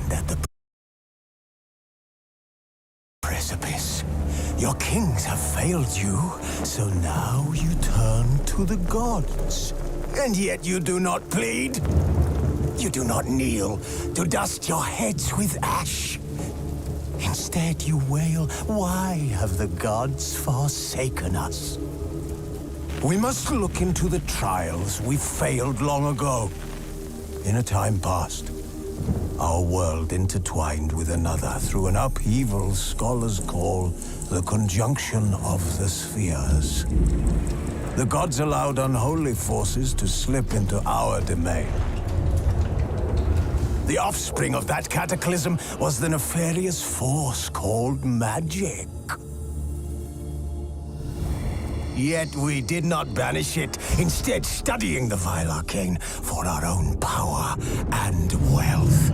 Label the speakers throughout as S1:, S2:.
S1: stand at the precipice. Your kings have failed you, so now you turn to the gods. And yet you do not plead. You do not kneel to dust your heads with ash. Instead you wail, why have the gods forsaken us? We must look into the trials we failed long ago. In a time past, our world intertwined with another through an upheaval scholars call the conjunction of the spheres. The gods allowed unholy forces to slip into our domain. The offspring of that cataclysm was the nefarious force called magic. Yet we did not banish it, instead studying the vile arcane for our own power and wealth.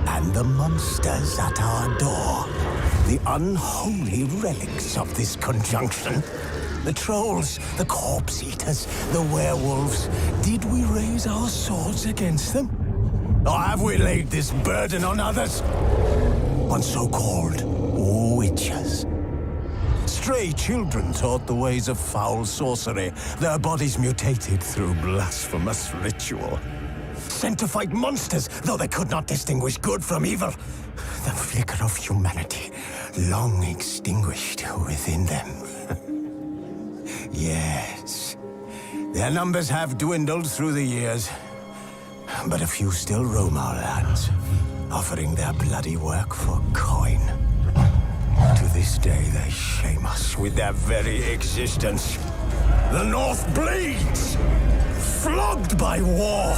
S1: And the monsters at our door, the unholy relics of this conjunction. The trolls, the corpse-eaters, the werewolves. Did we raise our swords against them? Or have we laid this burden on others? On so-called witches. Stray children taught the ways of foul sorcery, their bodies mutated through blasphemous ritual. Sent to fight monsters, though they could not distinguish good from evil. The flicker of humanity, long extinguished within them. Yes, their numbers have dwindled through the years, but a few still roam our lands, offering their bloody work for coin. To this day, they shame us with their very existence. The North bleeds, flogged by war.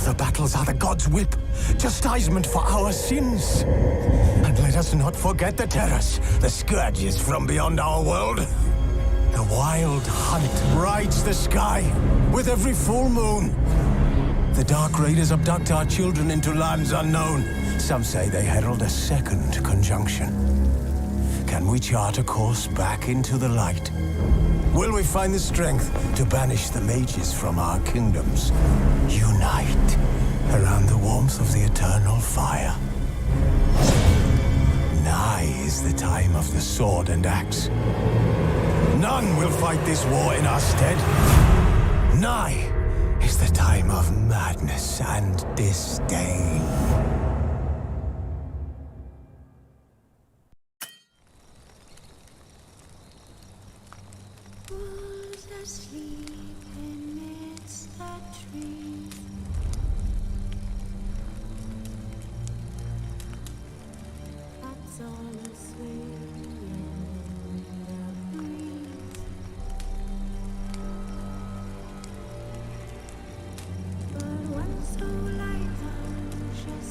S1: The battles are the gods' whip, chastisement for our sins. And let us not forget the terrors, the scourges from beyond our world. The wild hunt rides the sky with every full moon. The Dark Raiders abduct our children into lands unknown. Some say they herald a second conjunction. Can we chart a course back into the light? Will we find the strength to banish the mages from our kingdoms? Unite around the warmth of the eternal fire. Nigh is the time of the sword and axe. None will fight this war in our stead. Nigh is the time of madness and disdain.
S2: Who's asleep amidst the trees? Cats all asleep in the breeze. But one so light, anxious,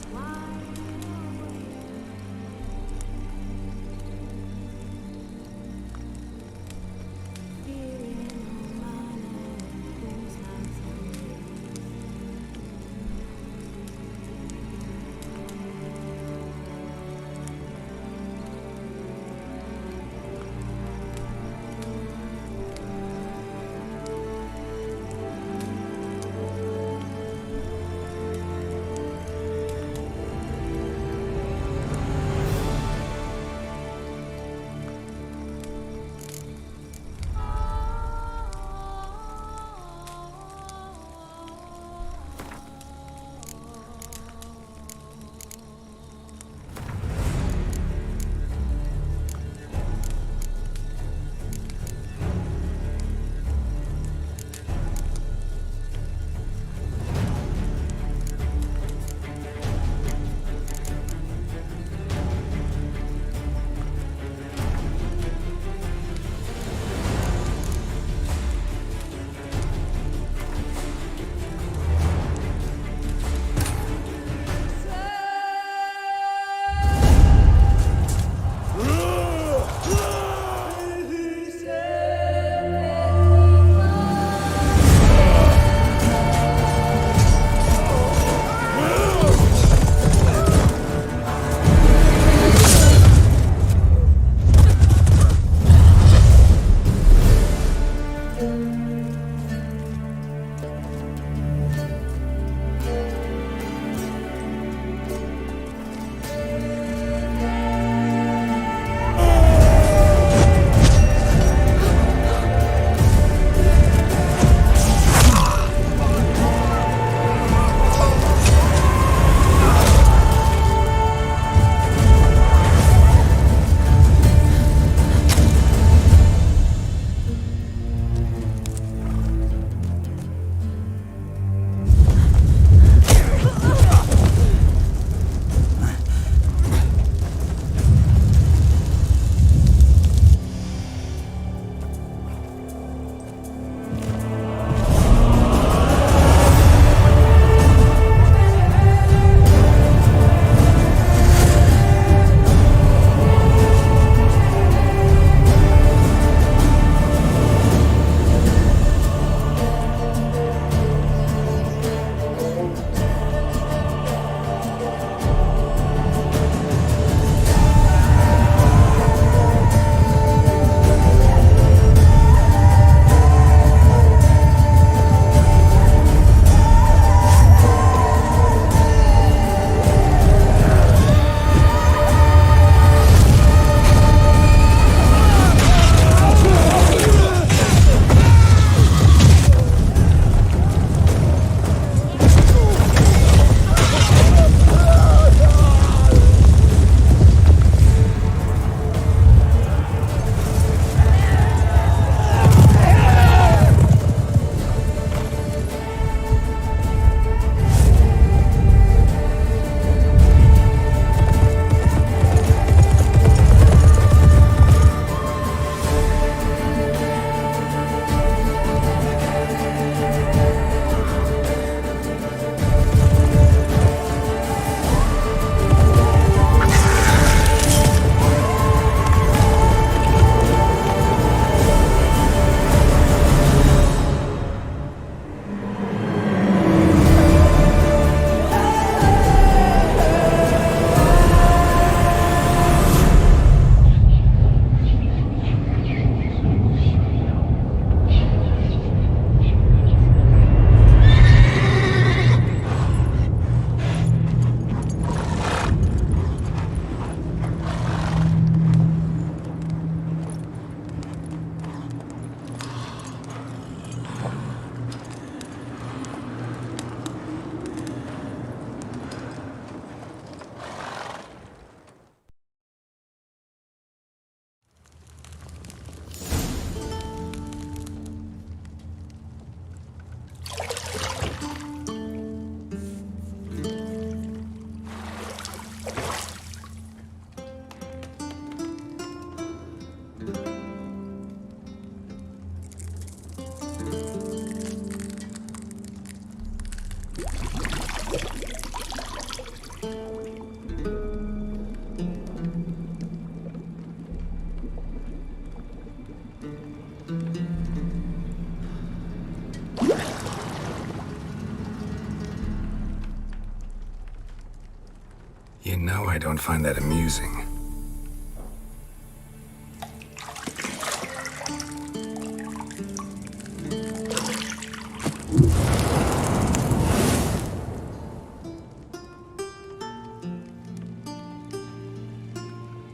S3: You know I don't find that amusing.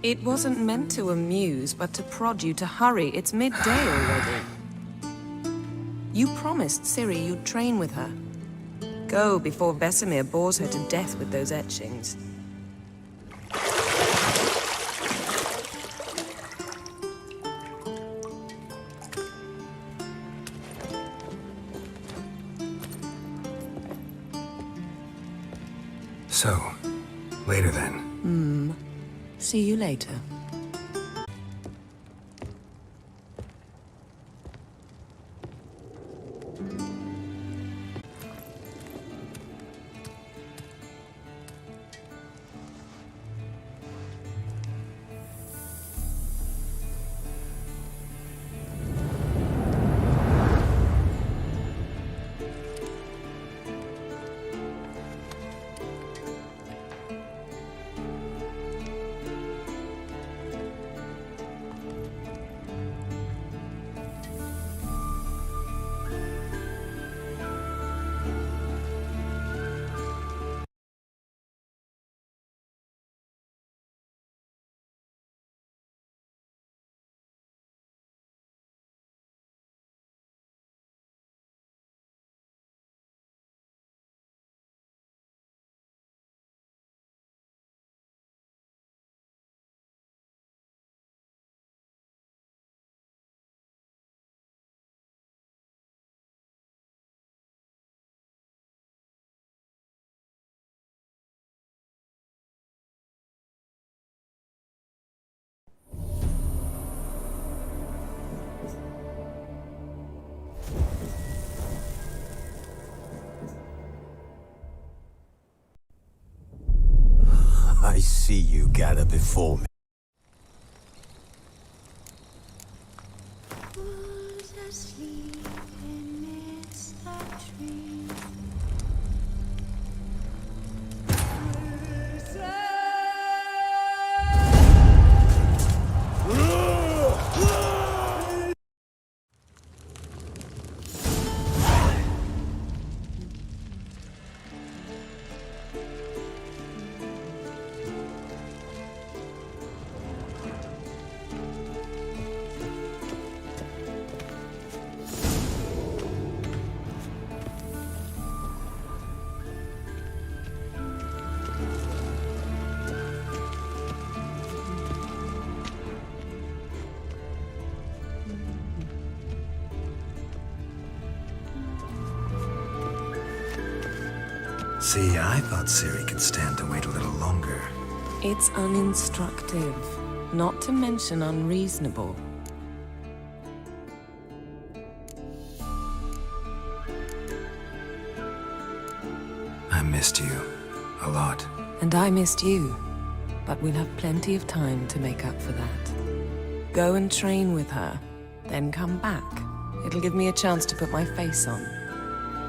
S4: It wasn't meant to amuse, but to prod you to hurry. It's midday already. You promised Ciri you'd train with her. Go before Vesemir bores her to death with those etchings.
S3: So, later then.
S4: See you later.
S1: I see you gather before me.
S2: Who's asleep amidst the trees?
S3: See, I thought Ciri could stand to wait a little longer.
S4: It's uninstructive, not to mention unreasonable.
S3: I missed you. A lot.
S4: And I missed you, but we'll have plenty of time to make up for that. Go and train with her, then come back. It'll give me a chance to put my face on.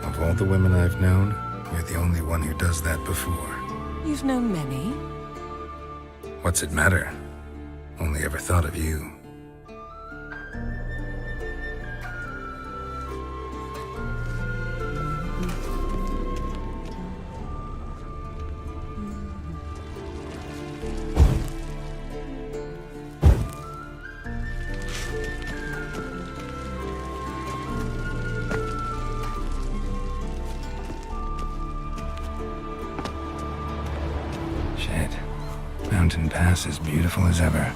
S3: Of all the women I've known, you're the only one who does that before.
S4: You've known many.
S3: What's it matter? Only ever thought of you. Shit. Mountain Pass is beautiful as ever.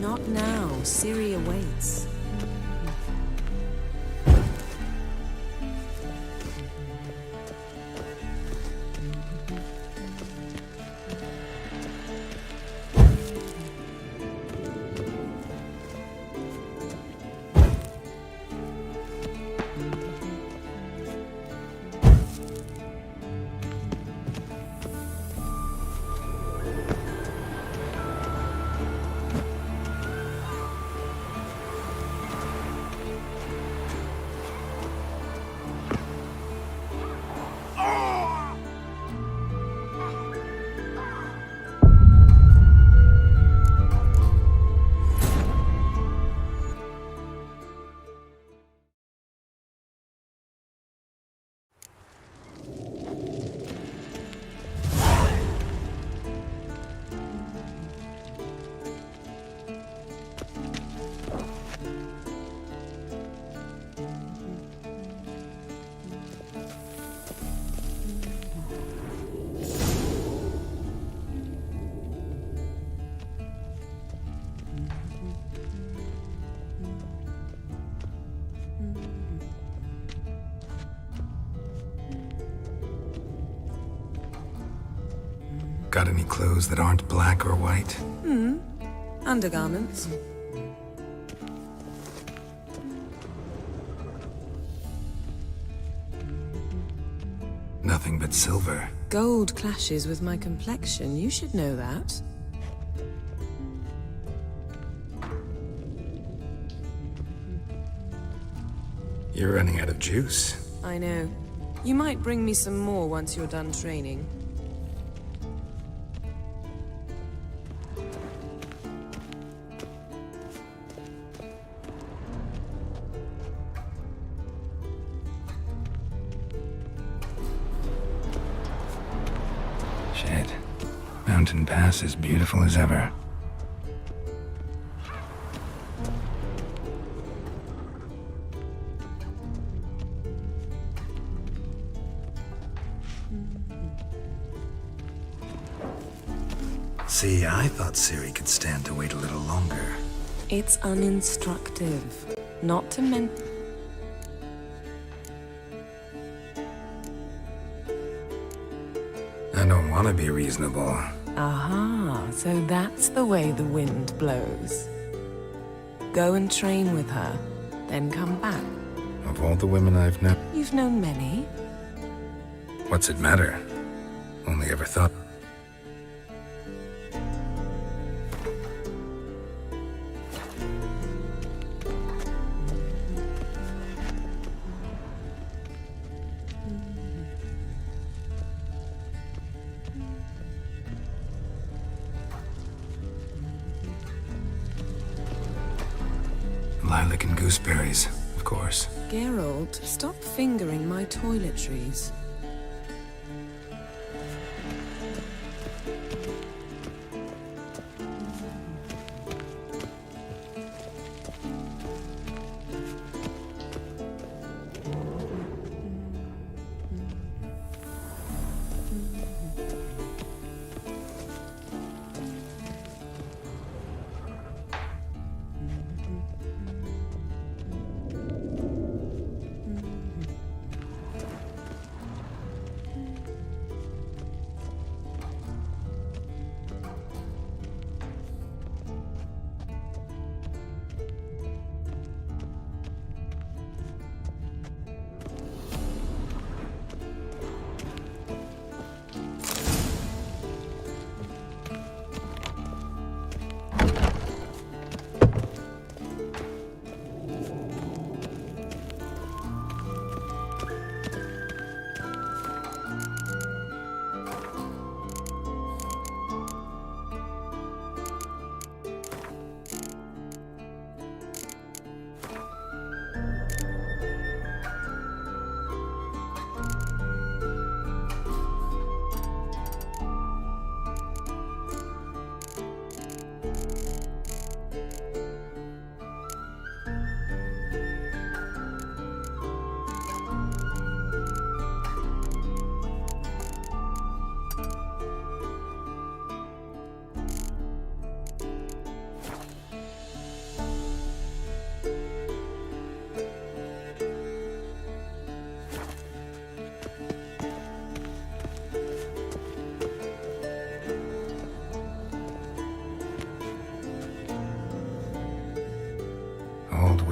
S4: Not now. Ciri awaits.
S3: Got any clothes that aren't black or white?
S4: Undergarments.
S3: Nothing but silver.
S4: Gold clashes with my complexion. You should know that.
S3: You're running out of juice.
S4: I know. You might bring me some more once you're done training.
S3: Shit. Mountain Pass is beautiful as ever. See, I thought Ciri could stand to wait a little longer.
S4: It's uninstructive. Not to mention...
S3: I don't want to be reasonable.
S4: Aha, so that's the way the wind blows. Go and train with her, then come back.
S3: Of all the women I've known,
S4: You've known many.
S3: what's it matter? Only ever thought. Lilac and gooseberries, of course.
S4: Geralt, stop fingering my toiletries.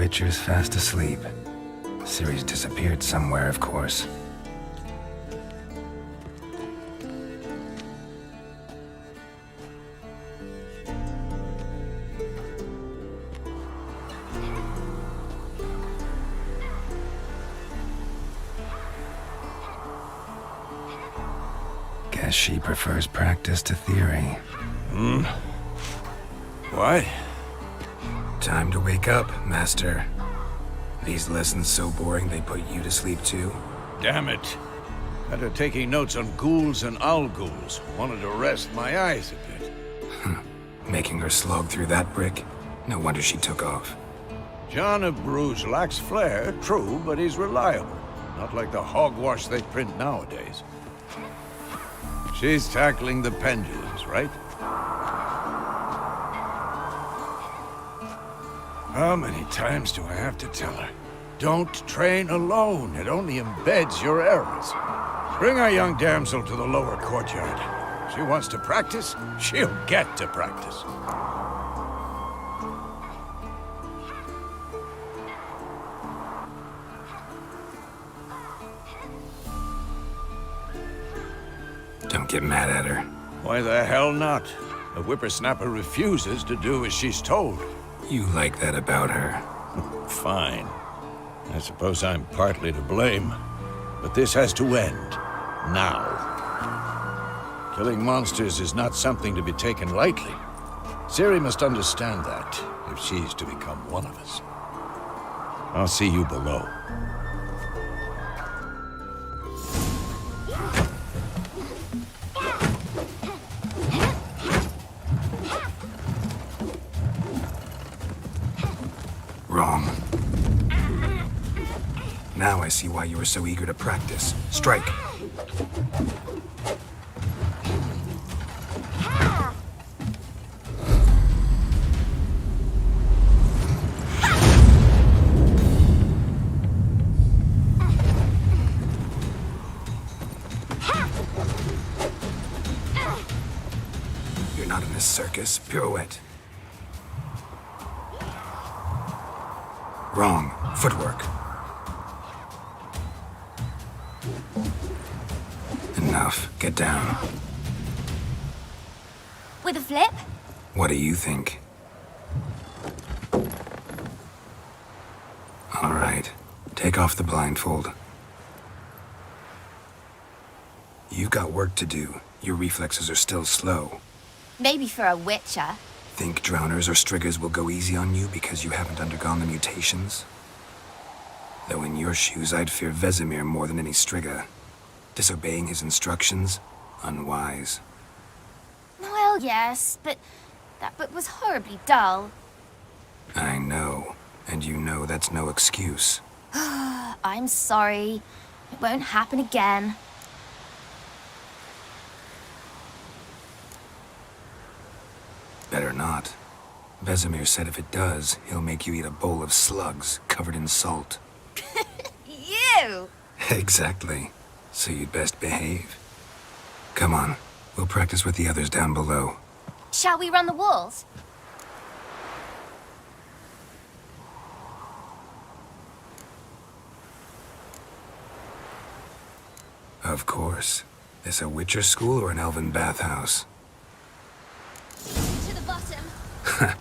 S3: Witcher's fast asleep. Ciri's disappeared somewhere, of course. Guess she prefers practice to theory.
S5: Why?
S3: Time to wake up, Master. These lessons so boring they put you to sleep too?
S5: Damn it. Had her taking notes on ghouls and owl ghouls. Wanted to rest my eyes a bit.
S3: Making her slog through that brick? No wonder she took off.
S5: John of Bruges lacks flair, true, but he's reliable. Not like the hogwash they print nowadays. She's tackling the pendulums, right? How many times do I have to tell her? Don't train alone. It only embeds your errors. Bring our young damsel to the lower courtyard. She wants to practice, she'll get to practice.
S3: Don't get mad at her.
S5: Why the hell not? The whippersnapper refuses to do as she's told.
S3: You like that about her.
S5: Fine. I suppose I'm partly to blame. But this has to end. Now. Killing monsters is not something to be taken lightly. Ciri must understand that, if she's to become one of us. I'll see you below.
S3: Wrong. Now I see why you were so eager to practice. Strike. You're not in a circus. Pirouette. Wrong. Footwork. Enough. Get down.
S6: With a flip?
S3: What do you think? All right. Take off the blindfold. You've got work to do. Your reflexes are still slow.
S6: Maybe for a witcher.
S3: Think drowners or striggers will go easy on you because you haven't undergone the mutations? Though in your shoes, I'd fear Vesemir more than any strigger. Disobeying his instructions? Unwise.
S6: Well, yes, but that book was horribly dull.
S3: I know. And you know that's no excuse.
S6: I'm sorry. It won't happen again.
S3: Better not. Vesemir said if it does, he'll make you eat a bowl of slugs covered in salt.
S6: You!
S3: Exactly. So you'd best behave. Come on. We'll practice with the others down below.
S6: Shall we run the walls?
S3: Of course. This a Witcher school or an elven bathhouse?
S6: To the bottom.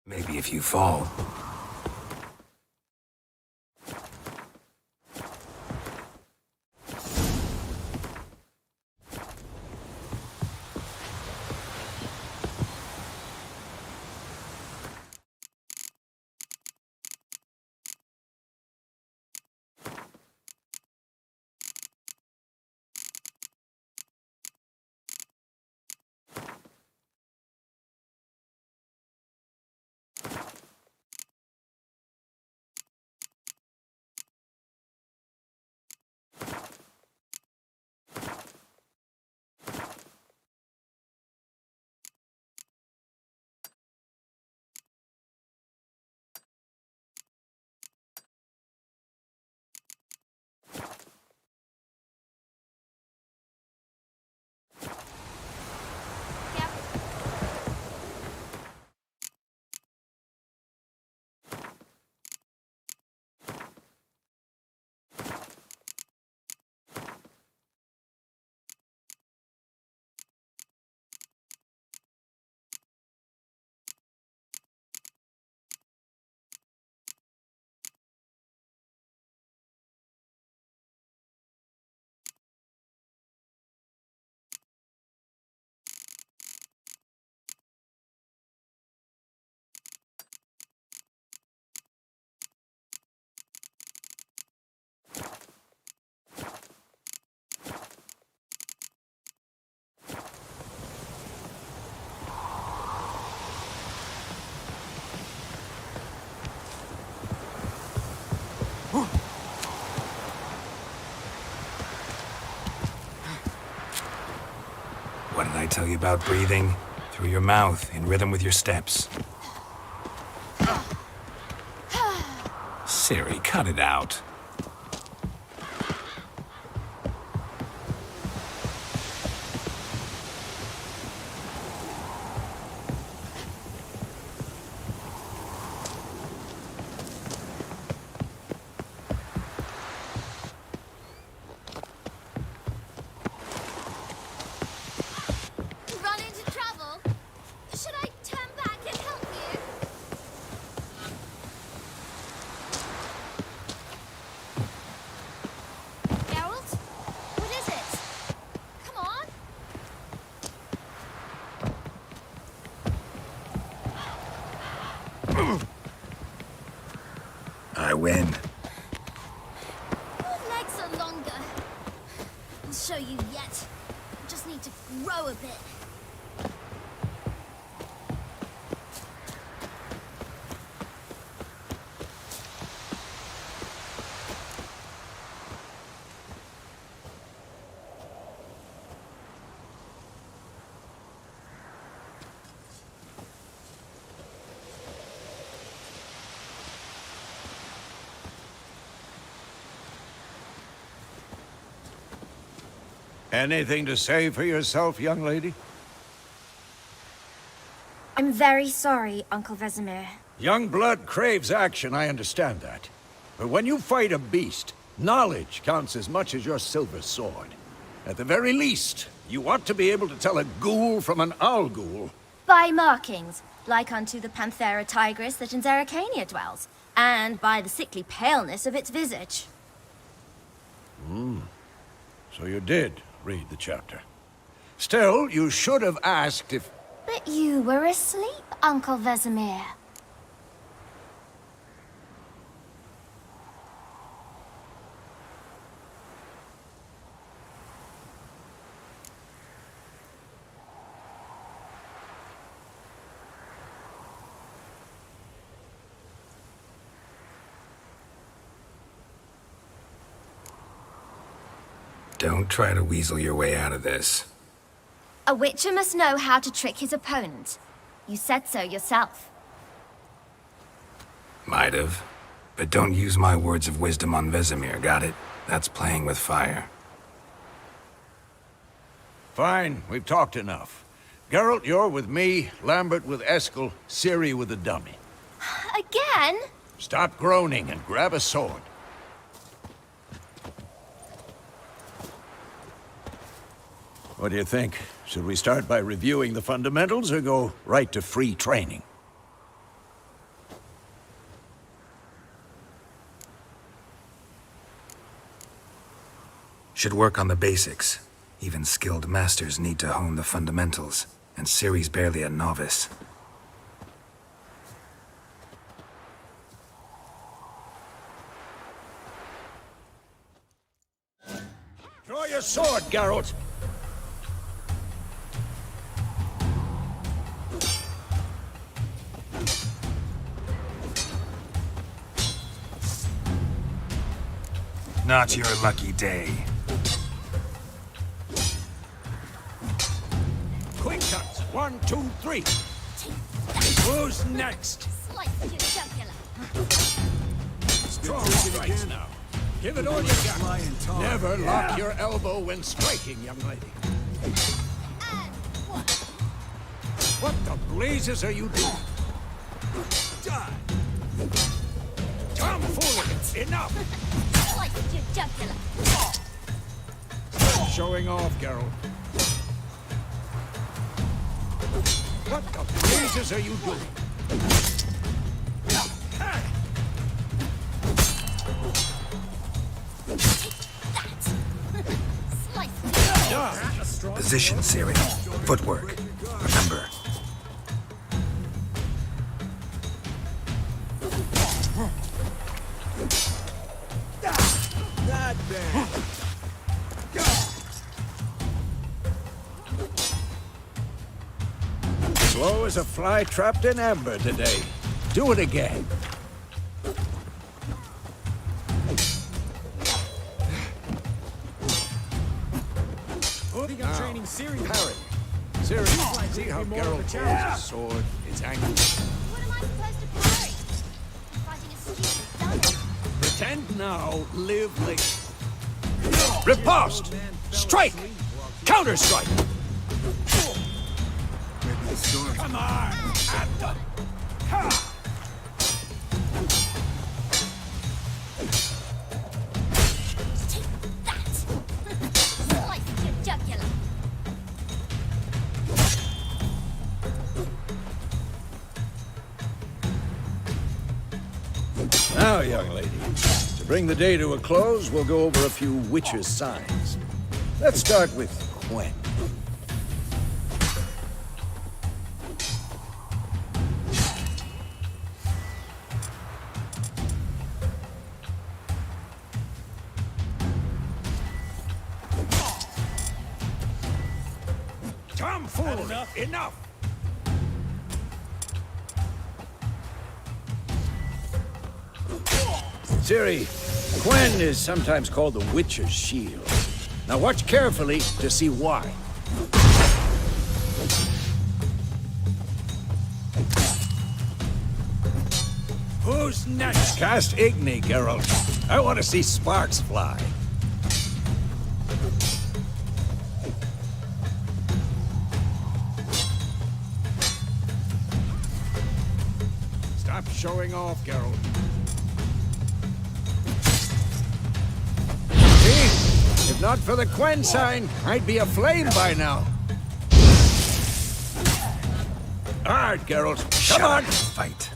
S3: Maybe if you fall. What did I tell you about breathing? Through your mouth, in rhythm with your steps. Siri, cut it out.
S6: Run into trouble? Should I turn back and help you? Geralt? What is it? Come on.
S3: I win.
S6: Your legs are longer. I'll show you yet. I just need to grow a bit.
S5: Anything to say for yourself, young lady?
S6: I'm very sorry, Uncle Vesemir.
S5: Young blood craves action, I understand that. But when you fight a beast, knowledge counts as much as your silver sword. At the very least, you ought to be able to tell a ghoul from an owl ghoul.
S6: By markings, like unto the Panthera tigris that in Zerrikania dwells, and by the sickly paleness of its visage.
S5: So you did read the chapter. Still, you should have asked if...
S6: But you were asleep, Uncle Vesemir.
S3: Don't try to weasel your way out of this.
S6: A witcher must know how to trick his opponent. You said so yourself.
S3: Might have. But don't use my words of wisdom on Vesemir, got it? That's playing with fire.
S5: Fine, we've talked enough. Geralt, you're with me, Lambert with Eskel, Ciri with the dummy.
S6: Again?
S5: Stop groaning and grab a sword. What do you think? Should we start by reviewing the fundamentals or go right to free training?
S3: Should work on the basics. Even skilled masters need to hone the fundamentals, and Ciri's barely a novice.
S5: Draw your sword, Geralt!
S3: Not your lucky day.
S5: Quick cuts! 1, 2, 3! Who's next?
S6: Slice your jugular.
S5: Strong strikes now. Give it all you got. Never lock your elbow when striking, young lady. What the blazes are you doing? Die! Tomfoolery! Enough!
S6: Slice your jugular.
S5: Showing off, Geralt. What the blazes are you doing?
S3: Position, Ciri. Footwork. Remember.
S1: Not bad.
S5: Slow as a fly trapped in amber today. Do it again.
S1: I'm training Ciri.
S5: Parry. Ciri, see how Geralt throws his sword, his angle.
S6: What am I supposed to parry? I'm fighting a stupid dummy.
S5: Pretend now, live later. Riposte! Strike! Counter-strike! Come on! At them! Ha!
S6: Take that! Slice your jugular.
S5: Now, young lady, to bring the day to a close, we'll go over a few witches' signs. Let's start with Quen. Tomfoolery! Enough! Ciri, Quen is sometimes called the Witcher's Shield. Now watch carefully to see why. Who's next? Cast Igni, Geralt. I want to see sparks fly. Stop showing off, Geralt. See? If not for the Quen sign, I'd be aflame by now. Hard, Geralt. Come on!
S3: Fight.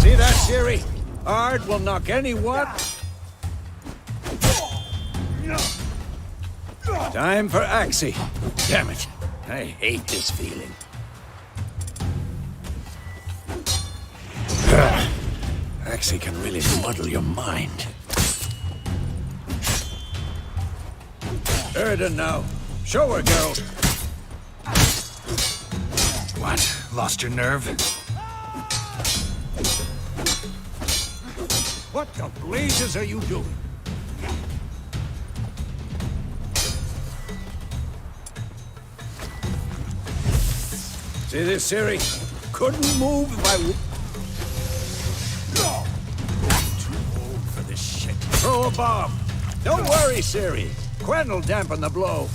S5: See that, Ciri? Ard will knock anyone. Time for Axie. Damn it. I hate this feeling. Axie can really muddle your mind. Erden now. Show her, Geralt.
S3: What? Lost your nerve?
S5: What the blazes are you doing? See this, Ciri? Couldn't move if I would. Too old for this shit. Throw a bomb. Don't worry, Ciri. Quen will dampen the blow.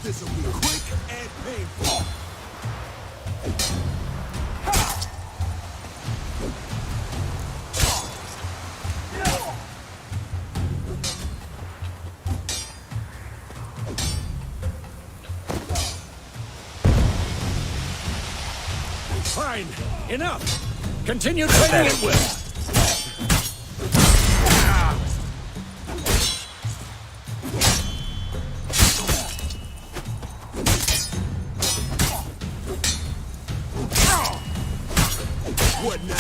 S1: This'll be quick and painful.
S5: Fine. Enough. Continue training it with.
S1: What now?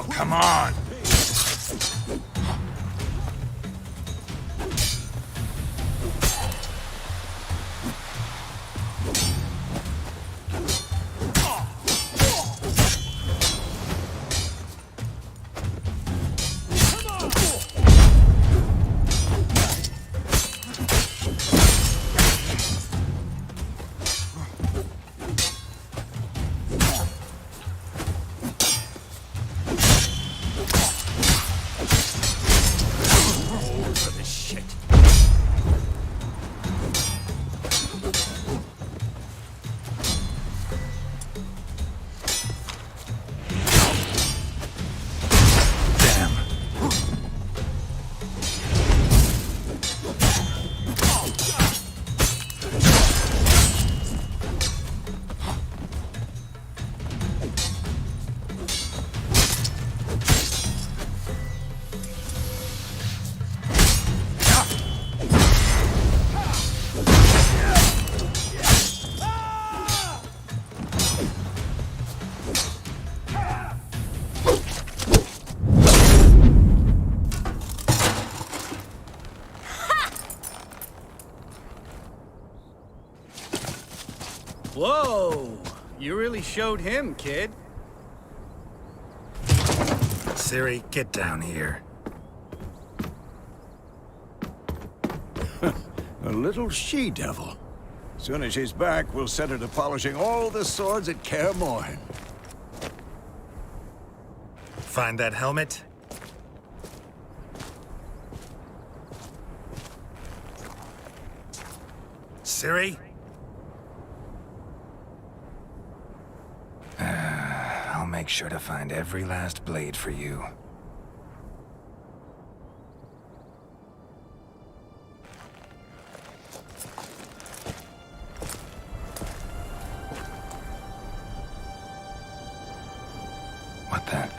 S5: Come on.
S7: Whoa! You really showed him, kid.
S3: Ciri, get down here.
S5: A little she-devil. Soon as she's back, we'll set her to polishing all the swords at Kaer Morhen.
S3: Find that helmet? Ciri? I'll make sure to find every last blade for you. What the?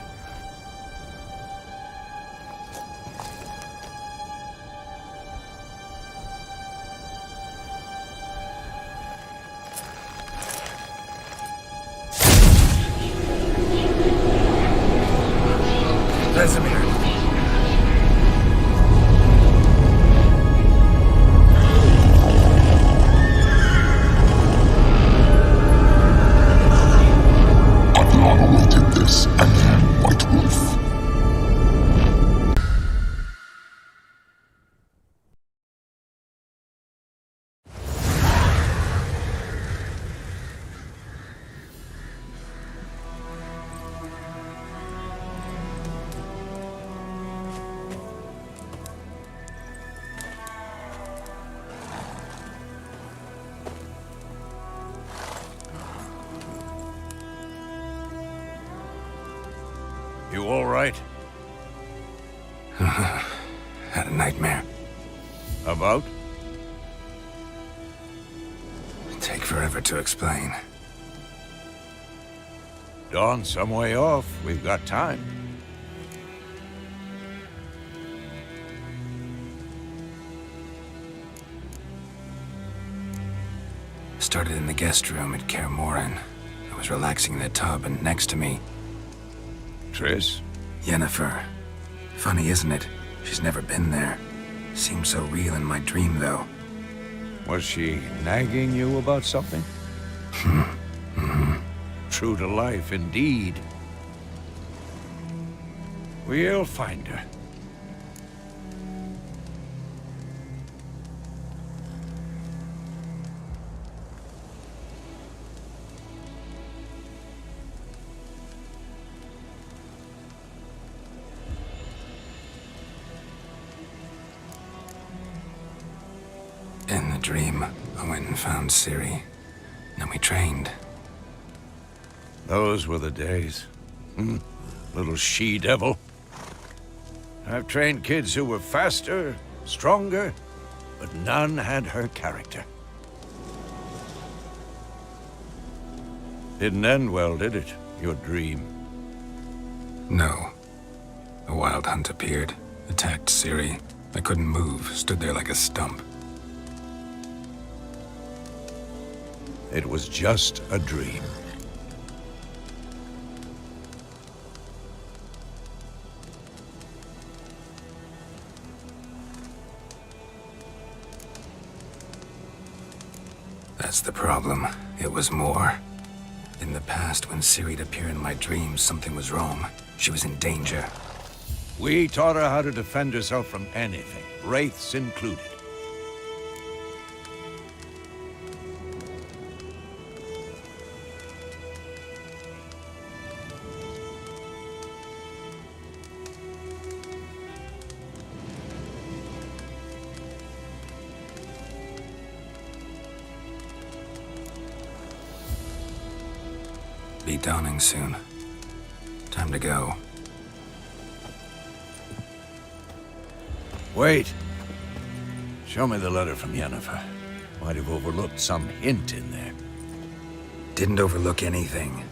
S3: Vesemir.
S8: Adriano did this, and then White Wolf.
S5: You all right?
S3: Had a nightmare.
S5: About?
S3: It'd take forever to explain.
S5: Dawn's some way off. We've got time.
S3: Started in the guest room at Kaer Morhen. I was relaxing in the tub, and next to me,
S5: Triss?
S3: Yennefer. Funny, isn't it? She's never been there. Seemed so real in my dream, though.
S5: Was she nagging you about something? True to life, indeed. We'll find her.
S3: In the dream, I went and found Ciri. Then we trained.
S5: Those were the days. Little she-devil. I've trained kids who were faster, stronger, but none had her character. Didn't end well, did it? Your dream?
S3: No. A wild hunt appeared, attacked Ciri. I couldn't move, stood there like a stump.
S5: It was just a dream.
S3: That's the problem. It was more. In the past, when Ciri'd appear in my dreams, something was wrong. She was in danger.
S5: We taught her how to defend herself from anything, wraiths included.
S3: Be dawning soon. Time to go.
S5: Wait. Show me the letter from Yennefer. Might have overlooked some hint in there.
S3: Didn't overlook anything.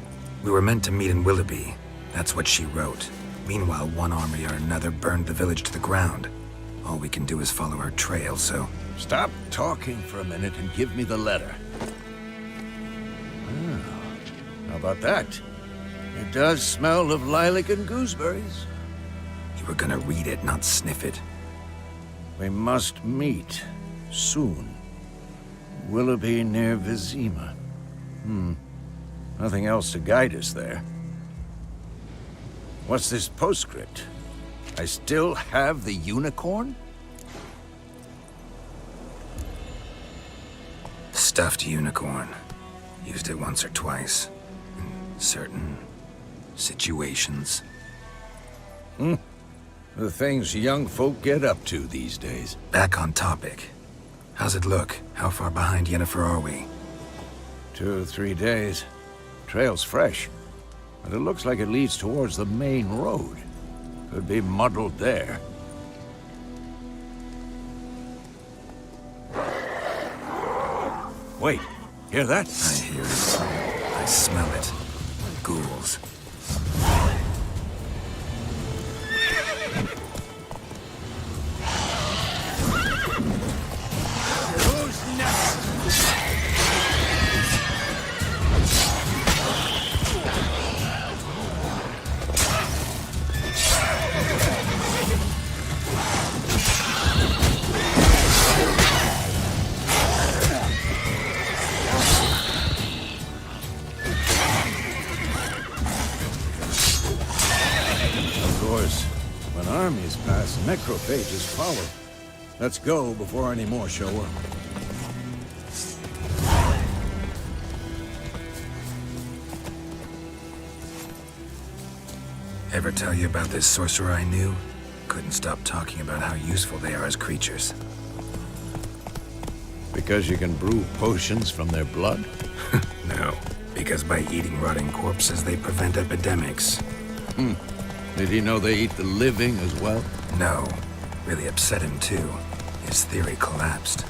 S3: We were meant to meet in Willoughby. That's what she wrote. Meanwhile, one army or another burned the village to the ground. All we can do is follow her trail, so...
S5: Stop talking for a minute and give me the letter. How about that? It does smell of lilac and gooseberries.
S3: You were gonna read it, not sniff it.
S5: We must meet. Soon. Willoughby near Vizima. Nothing else to guide us there. What's this postscript? I still have the unicorn?
S3: Stuffed unicorn. Used it once or twice. In certain situations.
S5: The things young folk get up to these days.
S3: Back on topic. How's it look? How far behind Yennefer are we?
S5: 2 or 3 days. Trail's fresh, but it looks like it leads towards the main road. Could be muddled there. Wait, hear that?
S3: I hear it. I smell it. Ghouls.
S5: When armies pass, necrophages follow. Let's go before any more show up.
S3: Ever tell you about this sorcerer I knew? Couldn't stop talking about how useful they are as creatures.
S5: Because you can brew potions from their blood?
S3: No, because by eating rotting corpses, they prevent epidemics.
S5: Did he know they eat the living as well?
S3: No. Really upset him, too. His theory collapsed.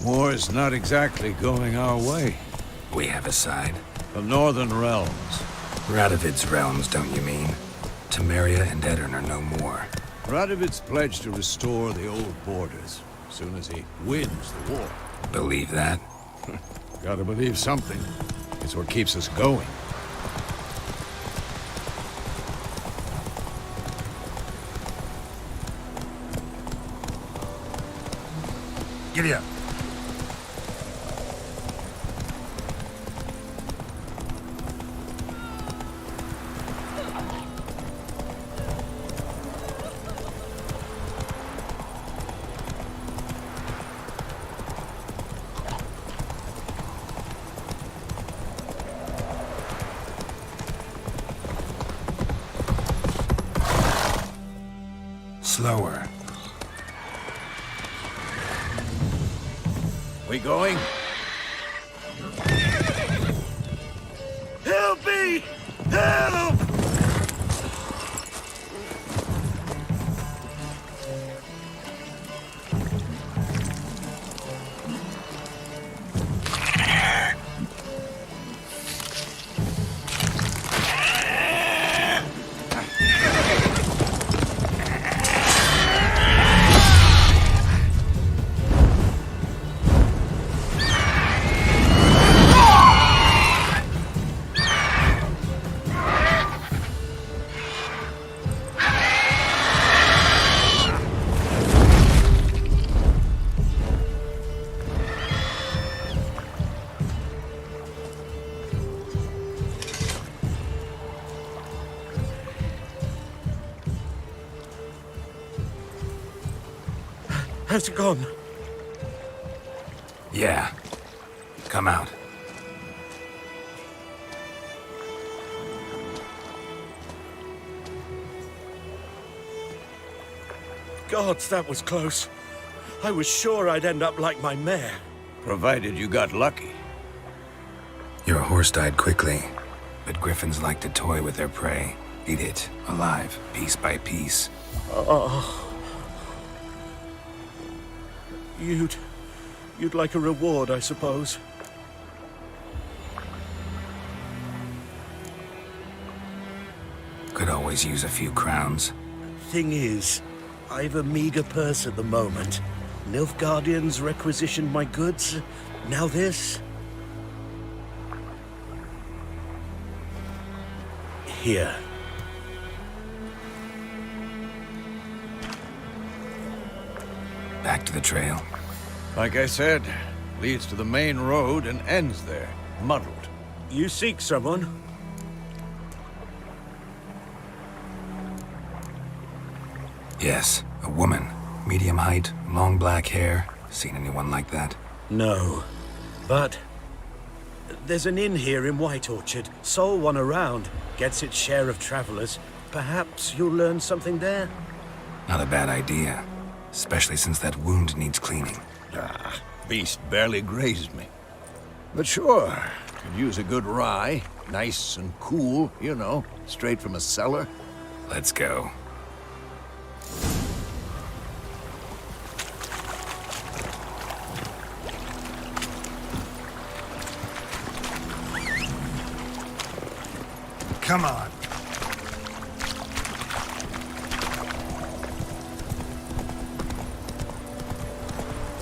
S5: War's not exactly going our way.
S3: We have a side.
S5: The Northern Realms.
S3: Radovid's realms, don't you mean? Temeria and Edirn are no more.
S5: Radovid's pledged to restore the old borders as soon as he wins the war.
S3: Believe that?
S5: Gotta believe something. It's what keeps us going.
S3: Giddy up. Slower.
S5: We going? Help me! Help!
S9: Has it gone?
S3: Yeah. Come out.
S9: Gods, that was close. I was sure I'd end up like my mare.
S5: Provided you got lucky.
S3: Your horse died quickly, but griffins like to toy with their prey. Eat it, alive, piece by piece.
S9: Oh. You'd like a reward, I suppose.
S3: Could always use a few crowns.
S9: Thing is, I've a meager purse at the moment. Nilfgaardians requisitioned my goods. Now this. Here.
S3: Back to the trail.
S5: Like I said, leads to the main road and ends there, muddled.
S9: You seek someone?
S3: Yes, a woman. Medium height, long black hair. Seen anyone like that?
S9: No. But there's an inn here in White Orchard. Sole one around. Gets its share of travelers. Perhaps you'll learn something there?
S3: Not a bad idea. Especially since that wound needs cleaning.
S5: Ah, beast barely grazed me. But sure, could use a good rye. Nice and cool, you know, straight from a cellar.
S3: Let's go. Come on.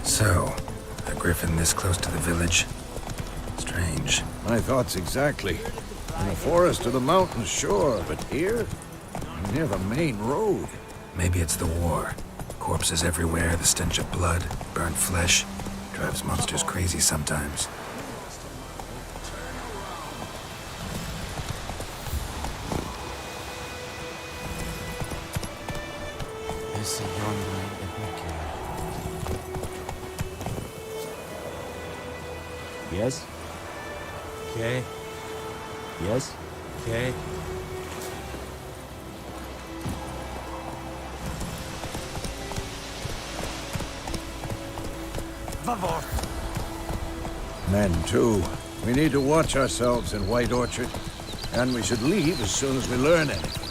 S3: So, a griffin this close to the village? Strange.
S5: My thoughts exactly. In the forest or the mountains, sure, but here? Near the main road.
S3: Maybe it's the war. Corpses everywhere, the stench of blood, burnt flesh. Drives monsters crazy sometimes.
S10: Yes?
S9: Okay.
S10: Yes?
S9: Okay. favor.
S5: Men, too. We need to watch ourselves in White Orchard. And we should leave as soon as we learn anything.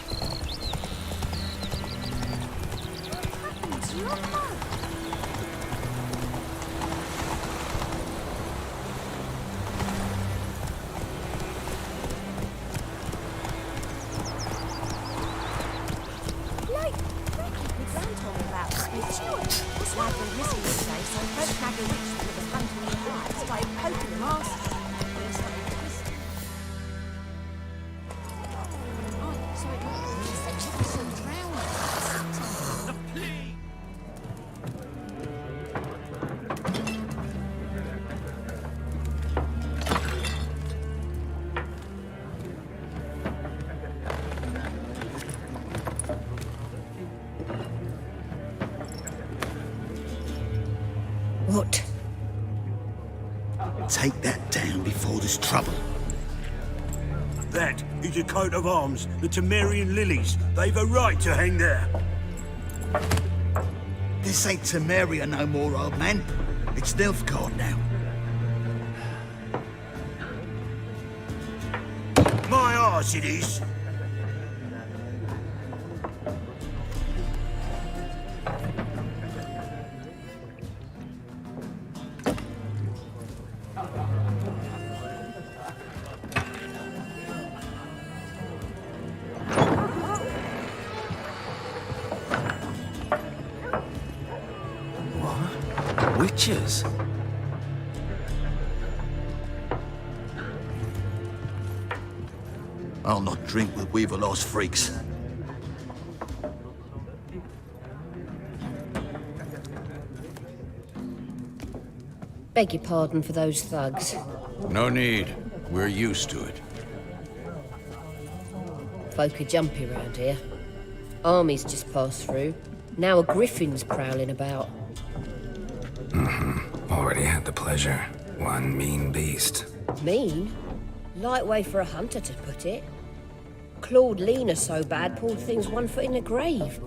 S11: What?
S12: Take that down before there's trouble.
S9: That is a coat of arms, the Temerian lilies. They've a right to hang there.
S12: This ain't Temeria no more, old man. It's Nilfgaard now.
S9: My arse it is.
S12: Witches? I'll not drink with Weaverlost freaks.
S11: Beg your pardon for those thugs.
S5: No need. We're used to it.
S11: Folk are jumpy round here. Armies just passed through. Now a griffin's prowling about.
S3: Already had the pleasure. One mean beast.
S11: Mean? Light way for a hunter to put it. Clawed Lena so bad, poor thing's 1 foot in the grave.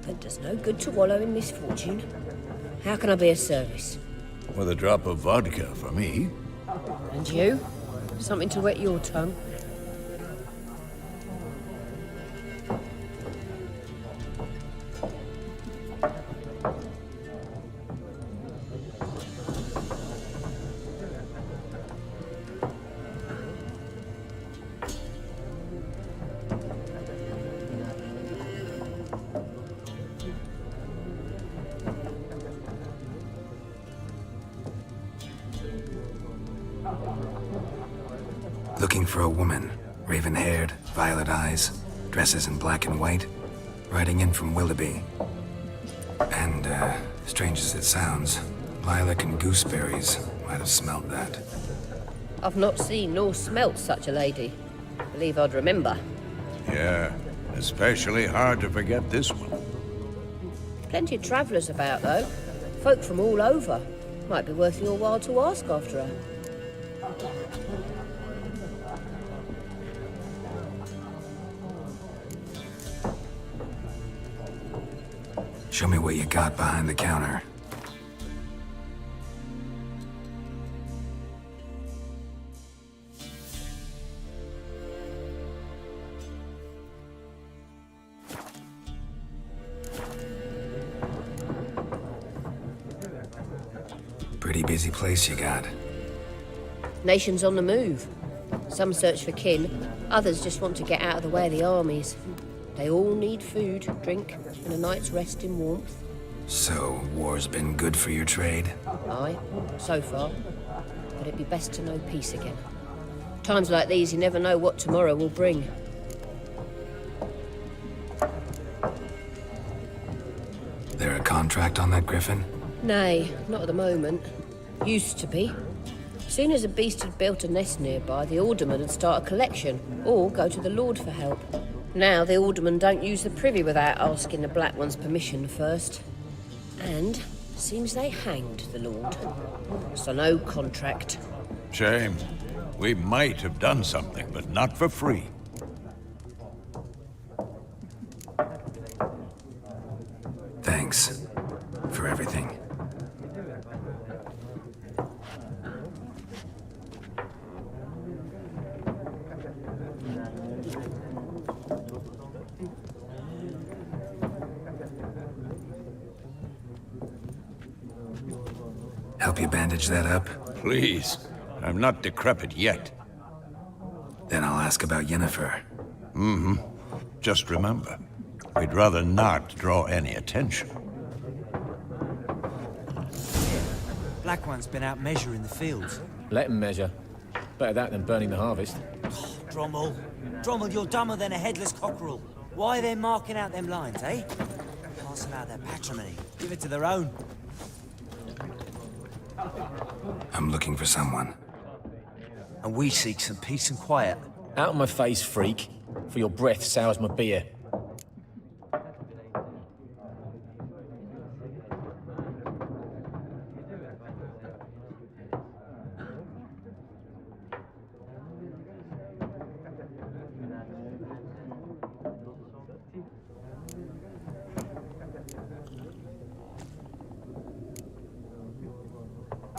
S11: But does no good to wallow in misfortune. How can I be of service?
S5: With a drop of vodka for me.
S11: And you? Something to wet your tongue?
S3: Looking for a woman. Raven-haired, violet eyes, dresses in black and white. Riding in from Willoughby. And, strange as it sounds, lilac and gooseberries might have smelled that.
S11: I've not seen nor smelt such a lady. Believe I'd remember.
S5: Yeah, especially hard to forget this one.
S11: Plenty of travellers about, though. Folk from all over. Might be worth your while to ask after her.
S3: Show me what you got behind the counter. Pretty busy place you got.
S11: Nations on the move. Some search for kin, others just want to get out of the way of the armies. They all need food, drink, and a night's rest in warmth.
S3: So, war's been good for your trade?
S11: Aye, so far. But it'd be best to know peace again. Times like these, you never know what tomorrow will bring.
S3: There a contract on that griffin?
S11: Nay, not at the moment. Used to be. Soon as a beast had built a nest nearby, the alderman would start a collection, or go to the Lord for help. Now the aldermen don't use the privy without asking the Black One's permission first. And seems they hanged the Lord. So no contract.
S5: Shame. We might have done something, but not for free.
S3: Thanks for everything. Help you bandage that up?
S5: Please. I'm not decrepit yet.
S3: Then I'll ask about Yennefer.
S5: Just remember, we'd rather not draw any attention.
S13: Black One's been out measuring the fields.
S10: Let them measure. Better that than burning the harvest.
S13: Drommel. Drommel, you're dumber than a headless cockerel. Why are they marking out them lines, eh? Pass them out their patrimony. Give it to their own.
S3: I'm looking for someone.
S13: And we seek some peace and quiet.
S10: Out of my face, freak. For your breath sours my beer.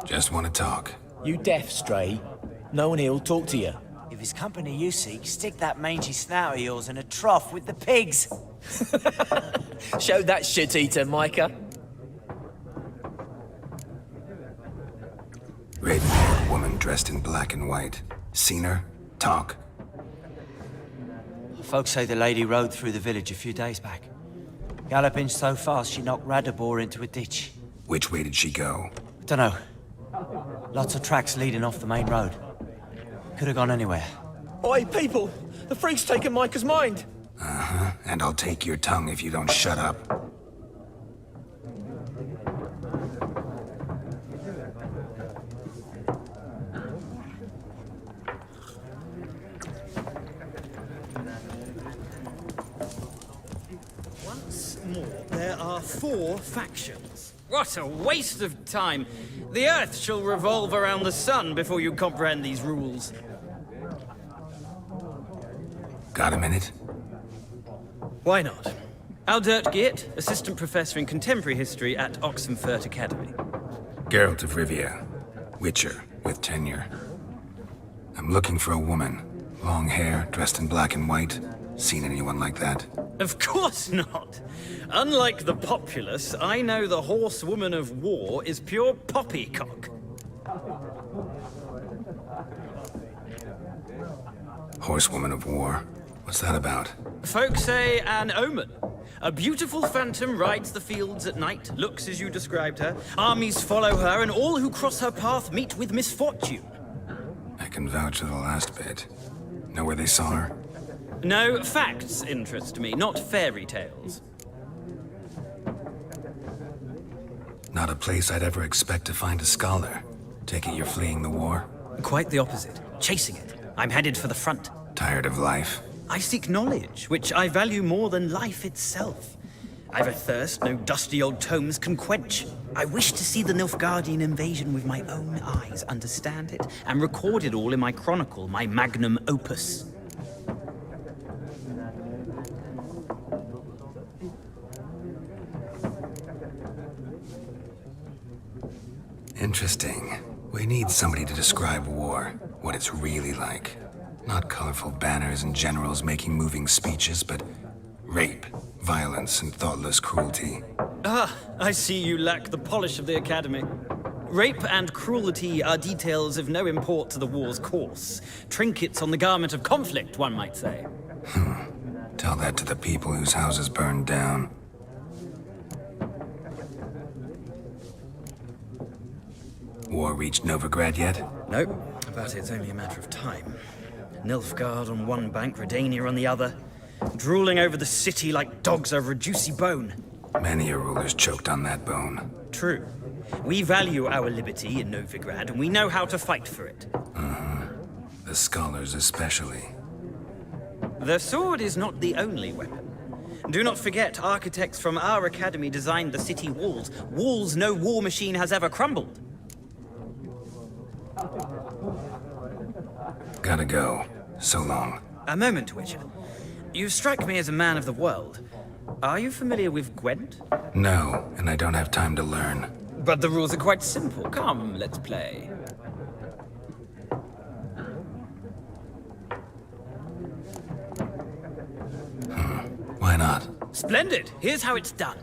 S3: Just want to talk.
S10: You deaf, Stray? No one here'll talk to you.
S13: If it's company you seek, stick that mangy snout of yours in a trough with the pigs.
S10: Show that shit-eater, Micah.
S3: Raven-haired woman dressed in black and white. Seen her? Talk.
S13: Folks say the lady rode through the village a few days back. Galloping so fast she knocked Radabor into a ditch.
S3: Which way did she go?
S13: Dunno. Lots of tracks leading off the main road. Could have gone anywhere.
S10: Oi, people! The freak's taken Micah's mind!
S3: Uh-huh. And I'll take your tongue if you don't shut up.
S7: Once more, there are 4 factions. What a waste of time! The Earth shall revolve around the sun before you comprehend these rules.
S3: Got a minute?
S7: Why not? Aldert Geert, Assistant Professor in Contemporary History at Oxenfurt Academy.
S3: Geralt of Rivia. Witcher, with tenure. I'm looking for a woman. Long hair, dressed in black and white. Seen anyone like that?
S7: Of course not! Unlike the populace, I know the horsewoman of war is pure poppycock.
S3: Horsewoman of war? What's that about?
S7: Folks say an omen. A beautiful phantom rides the fields at night, looks as you described her. Armies follow her, and all who cross her path meet with misfortune.
S3: I can vouch for the last bit. Know where they saw her?
S7: No, facts interest me, not fairy tales.
S3: Not a place I'd ever expect to find a scholar. Take it you're fleeing the war?
S7: Quite the opposite. Chasing it. I'm headed for the front.
S3: Tired of life?
S7: I seek knowledge, which I value more than life itself. I've a thirst no dusty old tomes can quench. I wish to see the Nilfgaardian invasion with my own eyes, understand it, and record it all in my chronicle, my magnum opus.
S3: Interesting. We need somebody to describe war, what it's really like. Not colorful banners and generals making moving speeches, but rape, violence, and thoughtless cruelty.
S7: Ah, I see you lack the polish of the Academy. Rape and cruelty are details of no import to the war's course. Trinkets on the garment of conflict, one might say.
S3: Tell that to the people whose houses burned down. War reached Novigrad yet?
S7: Nope, but it's only a matter of time. Nilfgaard on one bank, Redania on the other, drooling over the city like dogs over a juicy bone.
S3: Many a ruler's choked on that bone.
S7: True. We value our liberty in Novigrad, and we know how to fight for it.
S3: The scholars especially.
S7: The sword is not the only weapon. Do not forget, architects from our academy designed the city walls. Walls no war machine has ever crumbled.
S3: Gotta go. So long.
S7: A moment, Witcher. You strike me as a man of the world. Are you familiar with Gwent?
S3: No, and I don't have time to learn.
S7: But the rules are quite simple. Come, let's play.
S3: Why not?
S7: Splendid! Here's how it's done.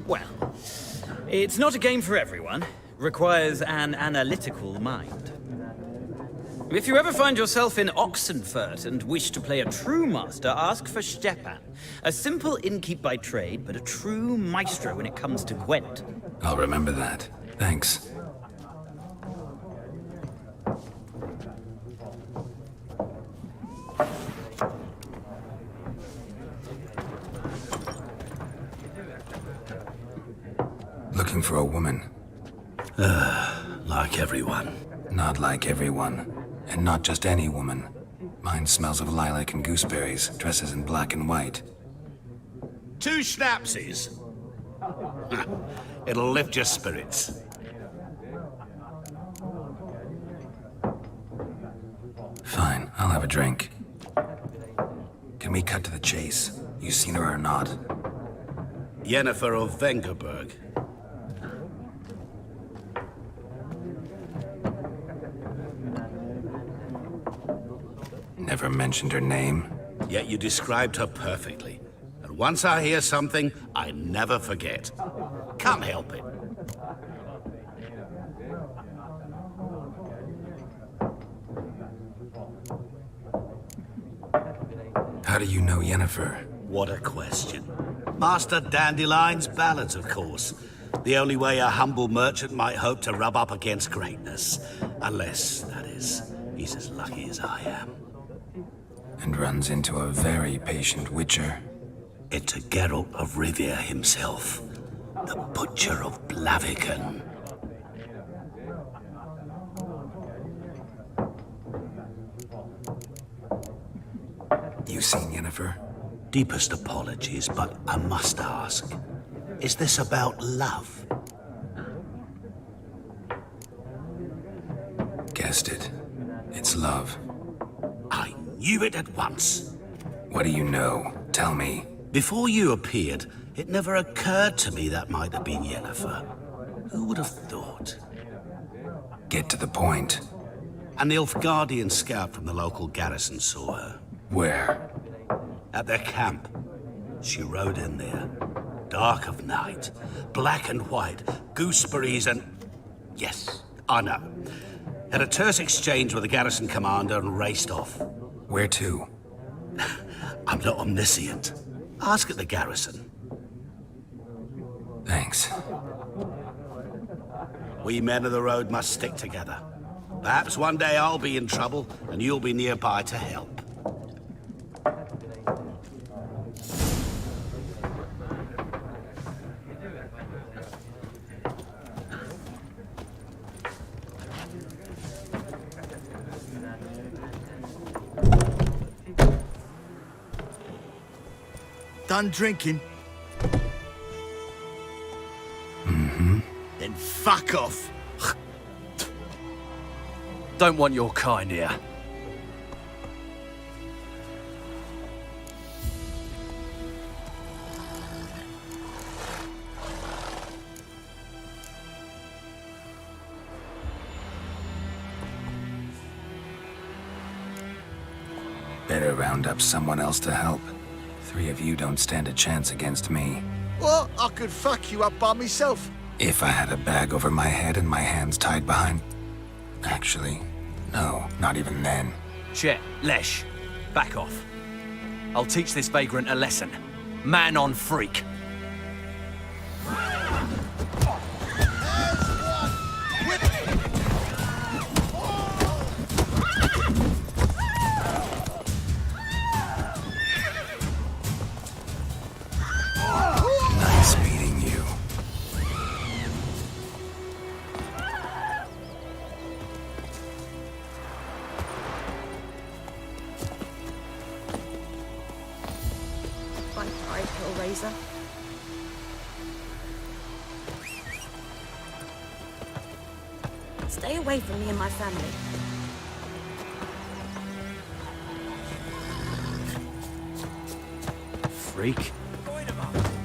S7: Well, it's not a game for everyone. Requires an analytical mind. If you ever find yourself in Oxenfurt and wish to play a true master, ask for Stepan. A simple innkeep by trade, but a true maestro when it comes to Gwent.
S3: I'll remember that. Thanks. Looking for a woman.
S9: Like everyone.
S3: Not like everyone. And not just any woman. Mine smells of lilac and gooseberries, dresses in black and white.
S9: 2 schnapsies. It'll lift your spirits.
S3: Fine, I'll have a drink. Can we cut to the chase? You seen her or not?
S9: Yennefer of Vengerberg.
S3: Never mentioned her name.
S9: Yet you described her perfectly. And once I hear something, I never forget. Can't help it.
S3: How do you know Yennefer?
S9: What a question. Master Dandelion's ballads, of course. The only way a humble merchant might hope to rub up against greatness. Unless, that is, he's as lucky as I am.
S3: And runs into a very patient witcher.
S9: It's a Geralt of Rivia himself. The Butcher of Blaviken.
S3: You seen Yennefer?
S9: Deepest apologies, but I must ask. Is this about love?
S3: Guessed it. It's love.
S9: I knew it at once.
S3: What do you know? Tell me.
S9: Before you appeared, it never occurred to me that might have been Yennefer. Who would have thought?
S3: Get to the point.
S9: An Nilfgaardian scout from the local garrison saw her.
S3: Where?
S9: At their camp. She rode in there. Dark of night. Black and white. Gooseberries and... Yes, I know. Had a terse exchange with the garrison commander and raced off.
S3: Where to?
S9: I'm not omniscient. Ask at the garrison.
S3: Thanks.
S9: We men of the road must stick together. Perhaps one day I'll be in trouble and you'll be nearby to help.
S12: Done drinking?
S3: Mm-hmm.
S12: Then fuck off.
S14: Don't want your kind here.
S3: Better round up someone else to help. 3 of you don't stand a chance against me.
S12: What? I could fuck you up by myself.
S3: If I had a bag over my head and my hands tied behind... Actually, no, not even then.
S14: Chet, Lesh, back off. I'll teach this vagrant a lesson. Man on freak.
S3: Nice meeting you.
S4: Bye, Hellraiser.
S2: Stay away from me and my family.
S14: Freak.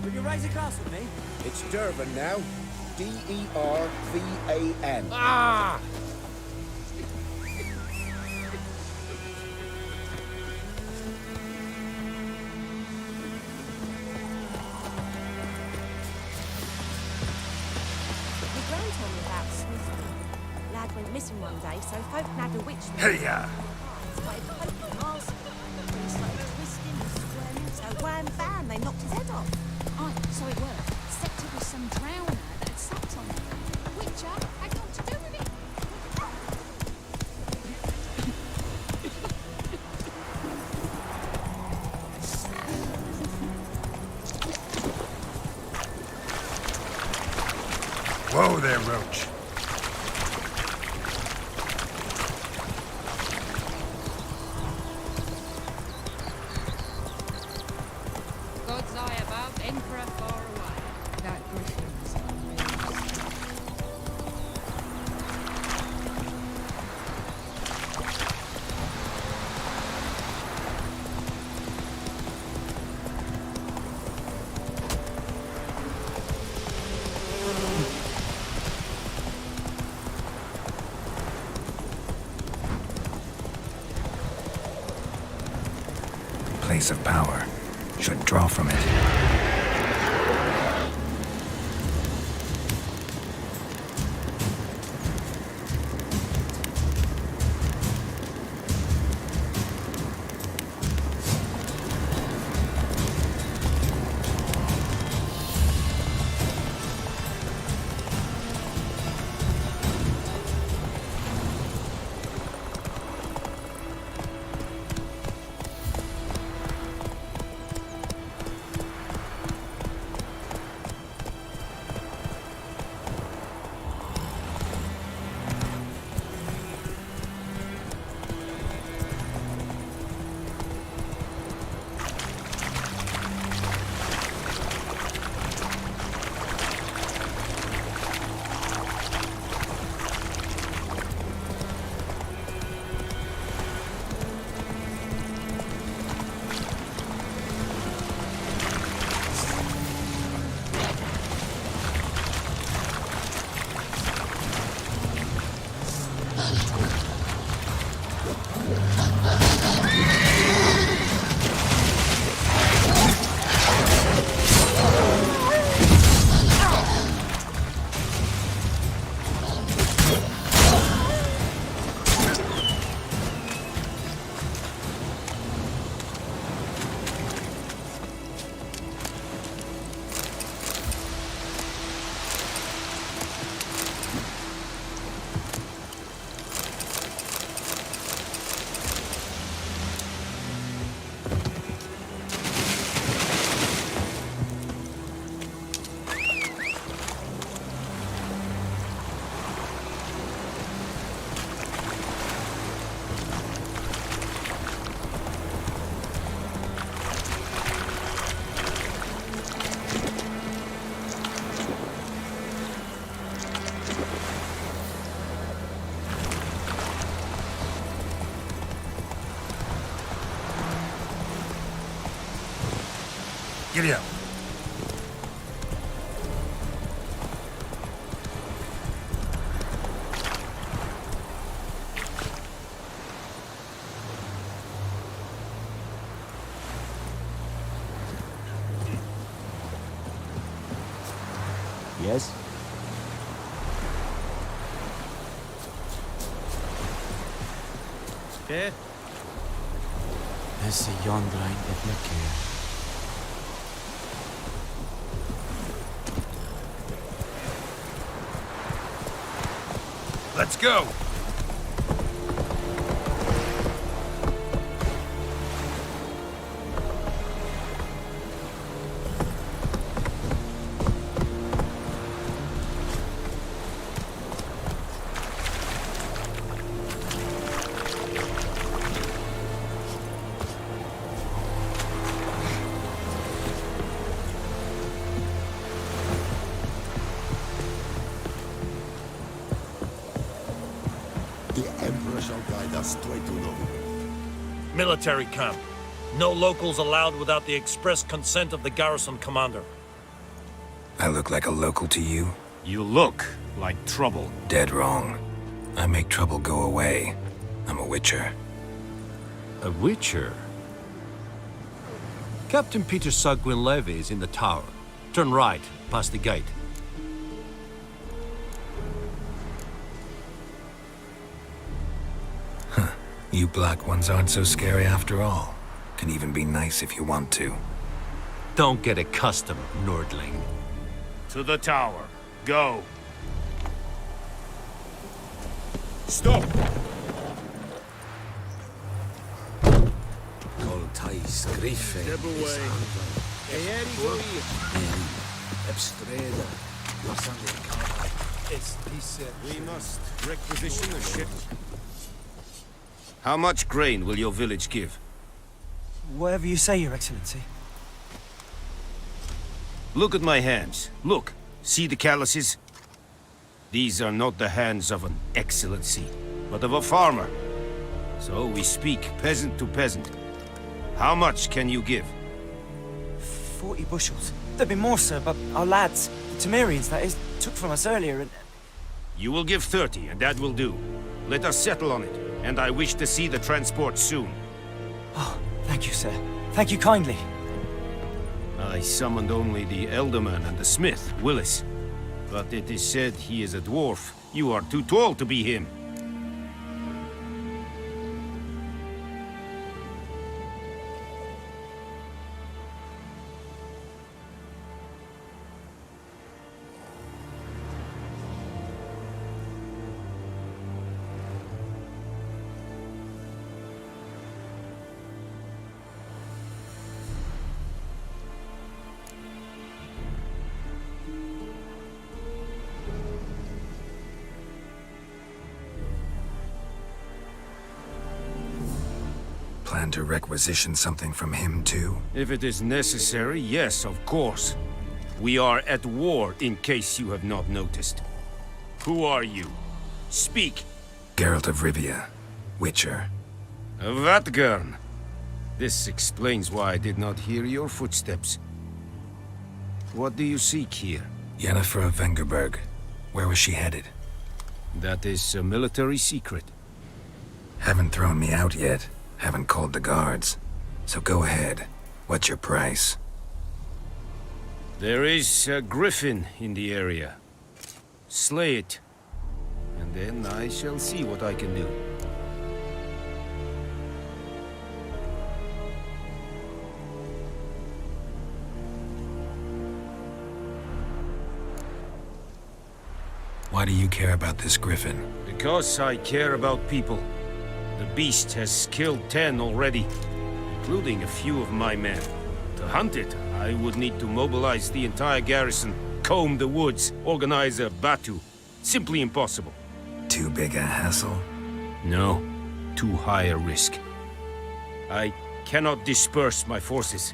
S13: Will you raise a glass with me?
S15: It's Dervan now. D-E-R-V-A-N.
S14: Ah!
S15: procession one day, so folk nagged a witch.
S3: Hey-ya!
S15: Started poking arse. He started twisting and squirming, so wham bam, they knocked his head off.
S2: Aye, so it were. Except it was some drowner that had sucked on it. Witcher had naught to do with it.
S5: Whoa there, Roach.
S2: God's eye above, emperor far away. That griffin's
S3: Place of power. Should draw from it.
S5: Giddy up.
S13: Yes?
S7: Here?
S13: Esse yonder ain't et McCare.
S5: Let's go!
S8: The Emperor shall guide us straight to Novi.
S16: Military camp. No locals allowed without the express consent of the garrison commander.
S3: I look like a local to you?
S17: You look like trouble.
S3: Dead wrong. I make trouble go away. I'm a witcher.
S17: A witcher? Captain Peter Sagwin Levy is in the tower. Turn right, past the gate.
S3: You black ones aren't so scary after all. Can even be nice if you want to.
S17: Don't get accustomed, Nordling.
S18: To the tower. Go. Stop! Step away. We must requisition a ship. How much grain will your village give?
S13: Whatever you say, Your Excellency.
S18: Look at my hands. Look. See the calluses? These are not the hands of an excellency, but of a farmer. So we speak peasant to peasant. How much can you give?
S13: 40 bushels. There'd be more, sir, but our lads, the Temerians, that is, took from us earlier and...
S18: You will give 30, and that will do. Let us settle on it, and I wish to see the transport soon.
S13: Oh, thank you, sir. Thank you kindly.
S18: I summoned only the Elderman and the smith, Willis. But it is said he is a dwarf. You are too tall to be him.
S3: Plan to requisition something from him, too?
S18: If it is necessary, yes, of course. We are at war, in case you have not noticed. Who are you? Speak!
S3: Geralt of Rivia, Witcher.
S18: Vatgern! This explains why I did not hear your footsteps. What do you seek here?
S3: Yennefer of Vengerberg. Where was she headed?
S18: That is a military secret.
S3: Haven't thrown me out yet. Haven't called the guards. So go ahead. What's your price?
S18: There is a griffin in the area. Slay it. And then I shall see what I can do.
S3: Why do you care about this griffin?
S18: Because I care about people. The beast has killed 10 already, including a few of my men. To hunt it, I would need to mobilize the entire garrison, comb the woods, organize a batu. Simply impossible.
S3: Too big a hassle?
S18: No, too high a risk. I cannot disperse my forces.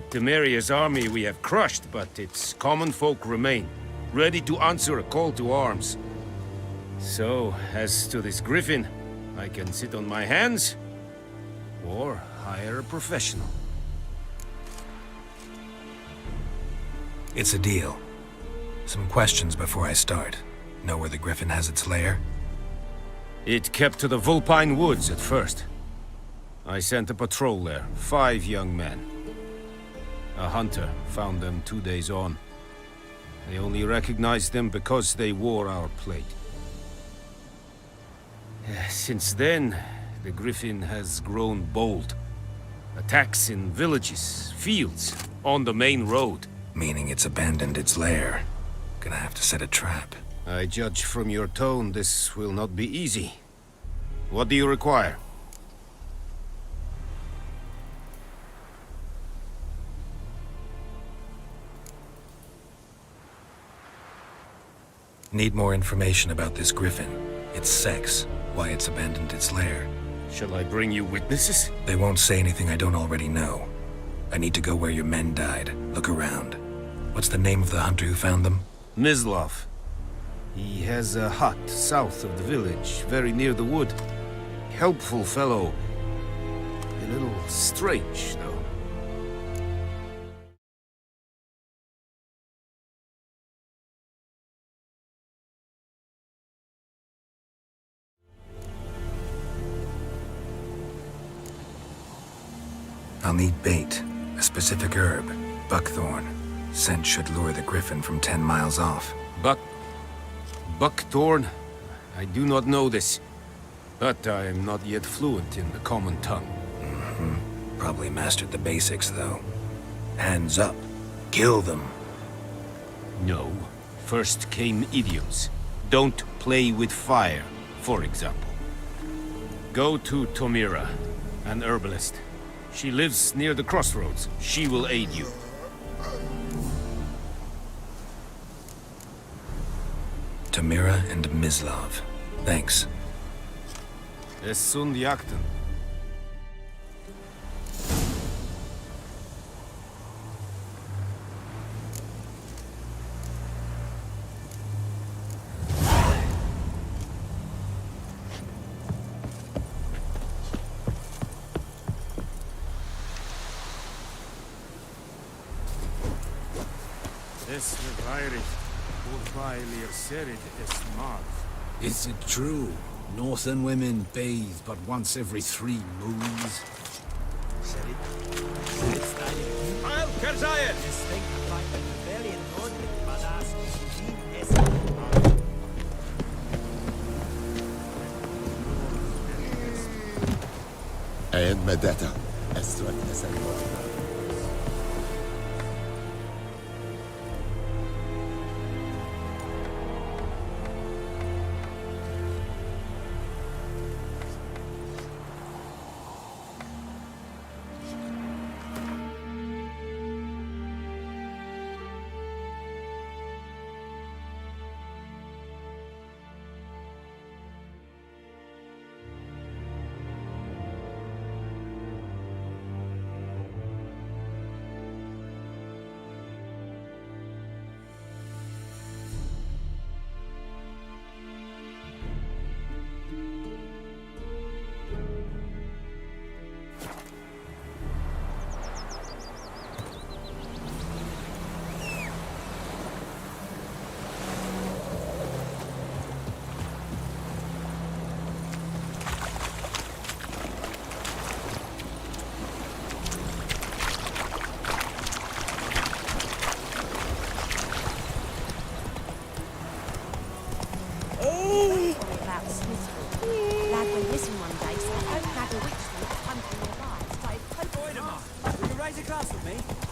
S18: Temeria's army we have crushed, but its common folk remain, ready to answer a call to arms. So, as to this griffin, I can sit on my hands, or hire a professional.
S3: It's a deal. Some questions before I start. Know where the griffin has its lair?
S18: It kept to the Vulpine Woods at first. I sent a patrol there, 5 young men. A hunter found them 2 days on. They only recognized them because they wore our plate. Since then, the griffin has grown bold. Attacks in villages, fields, on the main road.
S3: Meaning it's abandoned its lair. Gonna have to set a trap.
S18: I judge from your tone this will not be easy. What do you require?
S3: Need more information about this griffin. Its sex, why it's abandoned its lair.
S18: Shall I bring you witnesses?
S3: They won't say anything I don't already know. I need to go where your men died. Look around. What's the name of the hunter who found them?
S18: Mislav. He has a hut south of the village, very near the wood. Helpful fellow. A little strange, though.
S3: I'll need bait, a specific herb, buckthorn. Scent should lure the griffin from 10 miles off.
S18: Buckthorn? I do not know this. But I am not yet fluent in the common tongue.
S3: Probably mastered the basics, though. Hands up. Kill them.
S18: No. First came idioms. Don't play with fire, for example. Go to Tomira, an herbalist. She lives near the crossroads. She will aid you.
S3: Tomira and Mislav. Thanks.
S18: Es sunt jakten.
S19: Is it true? Northern women bathe but once every 3 moons?
S8: And Medetta, as to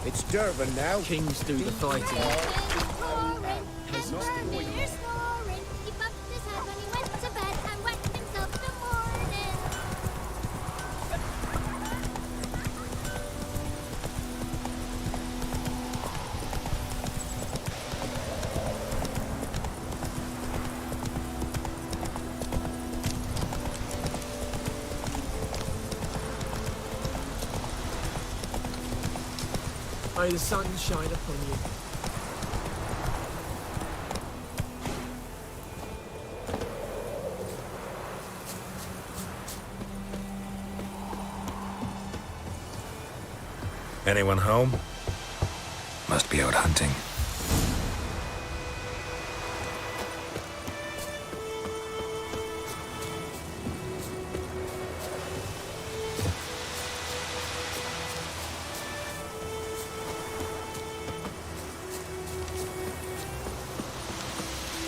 S5: It's Durban now.
S10: Kings do the fighting. May the sun shine upon you.
S3: Anyone home? Must be out hunting.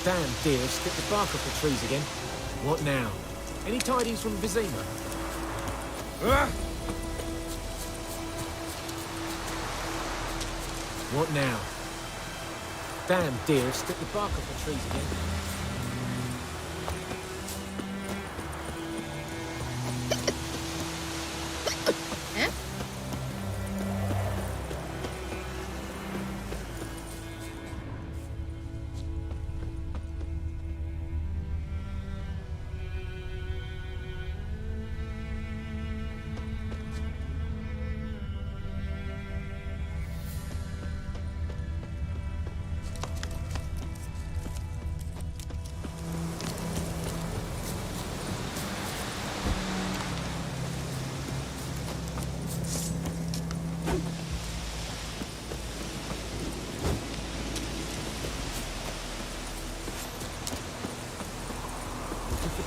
S10: Damn deer, stripped the bark off the trees again. What now? Any tidings from Vizima? What now? Damn deer, stripped the bark off the trees again.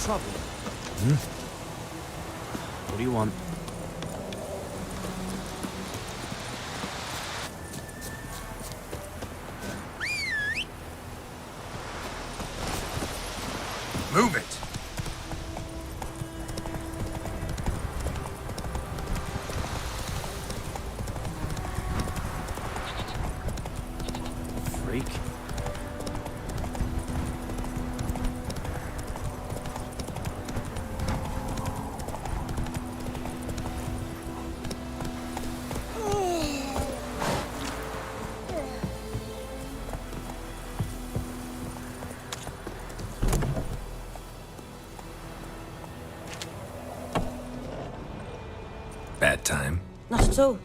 S7: Trouble? What do you want?
S3: Move it! time.
S20: Not at all.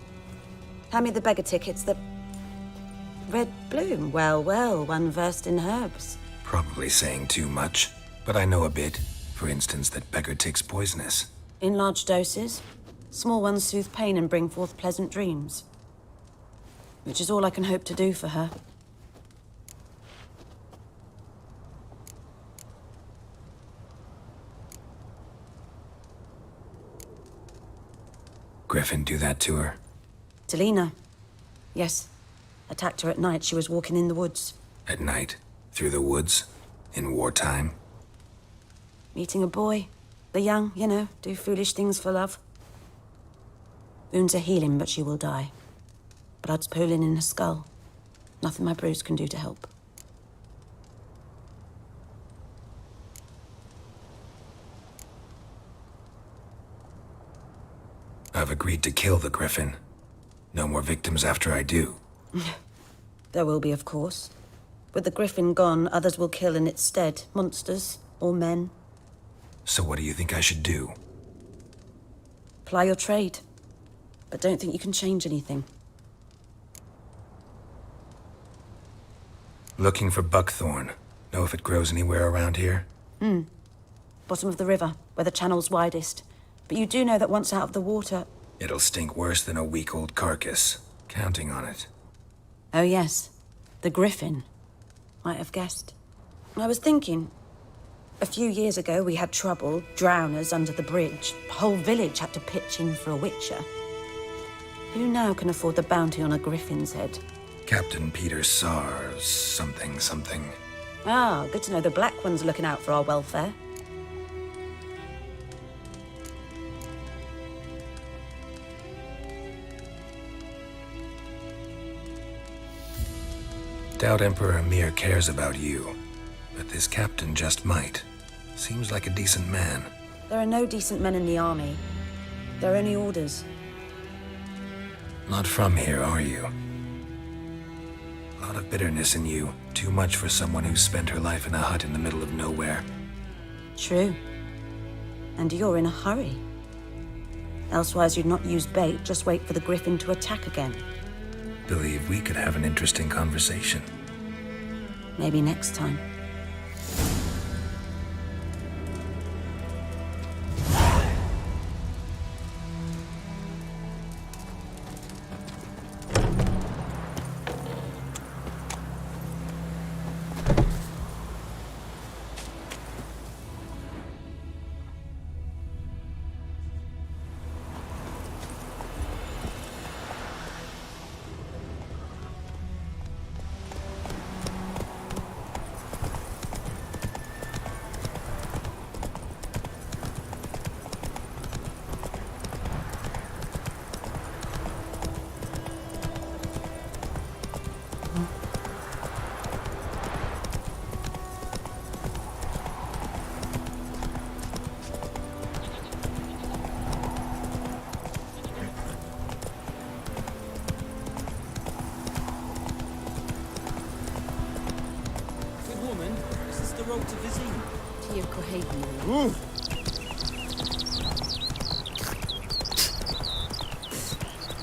S20: Hand me the beggar tickets, the... Red bloom. Well, well, one versed in herbs.
S3: Probably saying too much, but I know a bit. For instance, that beggar tick's poisonous.
S20: In large doses. Small ones soothe pain and bring forth pleasant dreams. Which is all I can hope to do for her.
S3: Griffin do that to her?
S20: Delina. Yes. Attacked her at night. She was walking in the woods.
S3: At night? Through the woods? In wartime?
S20: Meeting a boy. The young, you know, do foolish things for love. Wounds are healing, but she will die. Blood's pooling in her skull. Nothing my bruise can do to help.
S3: I've agreed to kill the Griffin. No more victims after I do.
S20: There will be, of course. With the Griffin gone, others will kill in its stead. Monsters, or men.
S3: So what do you think I should do?
S20: Ply your trade. But don't think you can change anything.
S3: Looking for buckthorn. Know if it grows anywhere around here?
S20: Bottom of the river, where the channel's widest. But you do know that once out of the water...
S3: It'll stink worse than a week-old carcass. Counting on it.
S20: Oh yes, the Griffin. Might have guessed. I was thinking... A few years ago we had trouble, drowners under the bridge. The whole village had to pitch in for a witcher. Who now can afford the bounty on a Griffin's head?
S3: Captain Peter Sars, something.
S20: Ah, good to know the Black One's looking out for our welfare.
S3: Doubt Emperor Amir cares about you, but this captain just might. Seems like a decent man.
S20: There are no decent men in the army. There are only orders.
S3: Not from here, are you? A lot of bitterness in you. Too much for someone who spent her life in a hut in the middle of nowhere.
S20: True. And you're in a hurry. Elsewise you'd not use bait, just wait for the Griffin to attack again.
S3: Believe we could have an interesting conversation.
S20: Maybe next time.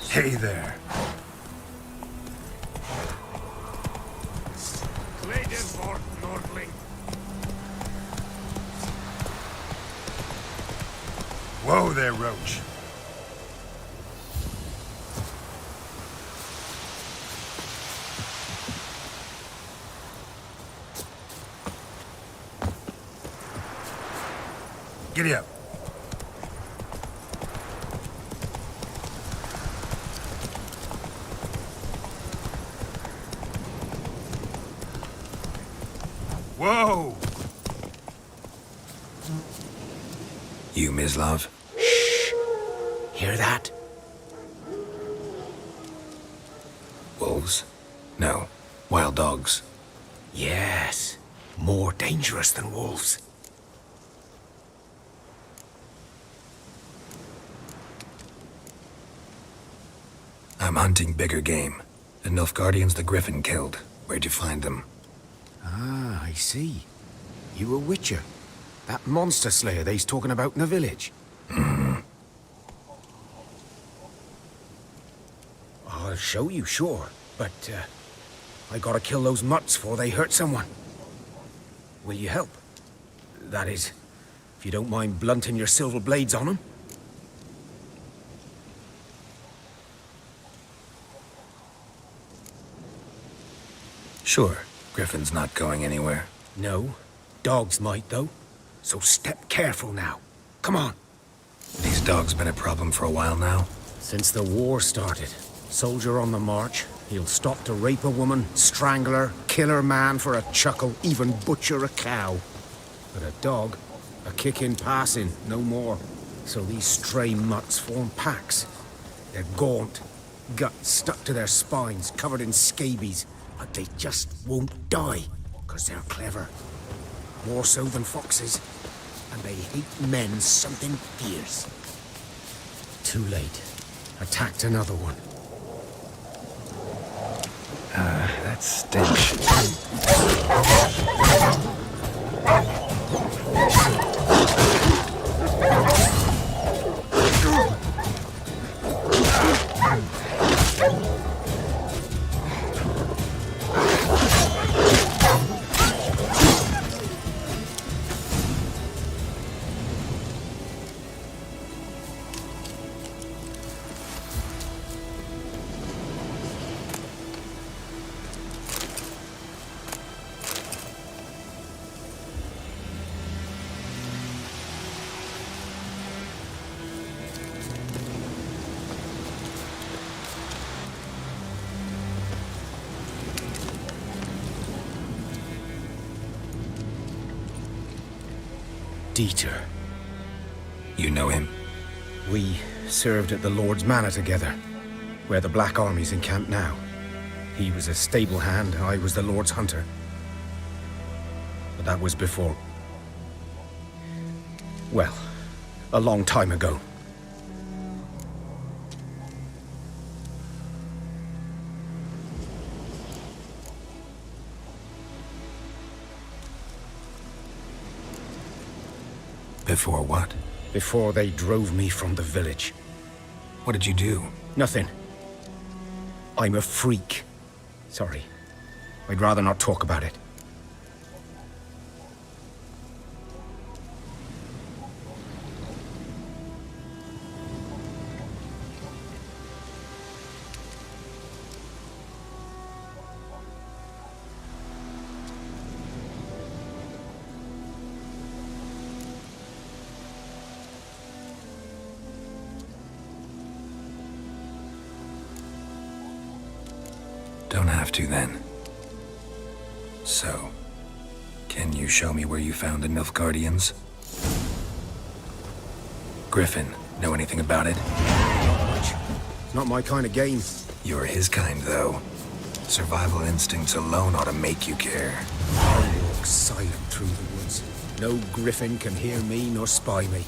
S3: Hey there. Whoa there, Roach. Giddy up. Whoa! You, Mislav?
S9: Shh! Hear that?
S3: Wolves? No. Wild dogs.
S9: Yes. More dangerous than wolves.
S3: I'm hunting bigger game. The Nilfgaardians the Griffin killed. Where'd you find them?
S9: Ah, I see. You a witcher. That monster slayer they's talking about in the village.
S19: I'll show you, sure. But, I gotta kill those mutts before they hurt someone. Will you help? That is, if you don't mind blunting your silver blades on them.
S3: Sure. Griffin's not going anywhere.
S19: No. Dogs might, though. So step careful now. Come on.
S3: These dogs been a problem for a while now?
S19: Since the war started. Soldier on the march. He'll stop to rape a woman, strangle her, kill her man for a chuckle, even butcher a cow. But a dog, a kick in passing, no more. So these stray mutts form packs. They're gaunt, guts stuck to their spines, covered in scabies. But they just won't die, because they're clever. More so than foxes. And they hate men something fierce. Too late. Attacked another one.
S3: That stench.
S19: Dieter.
S3: You know him?
S19: We served at the Lord's Manor together, where the Black Army's encamped now. He was a stable hand, I was the Lord's hunter. But that was before... well, a long time ago.
S3: Before what?
S19: Before they drove me from the village.
S3: What did you do?
S19: Nothing. I'm a freak. Sorry. I'd rather not talk about it.
S3: Don't have to, then. So, can you show me where you found the Nilfgaardians? Griffin, know anything about it?
S19: Not much. Not my kind of game.
S3: You're his kind, though. Survival instincts alone ought to make you care.
S19: I walk silent through the woods. No griffin can hear me nor spy me.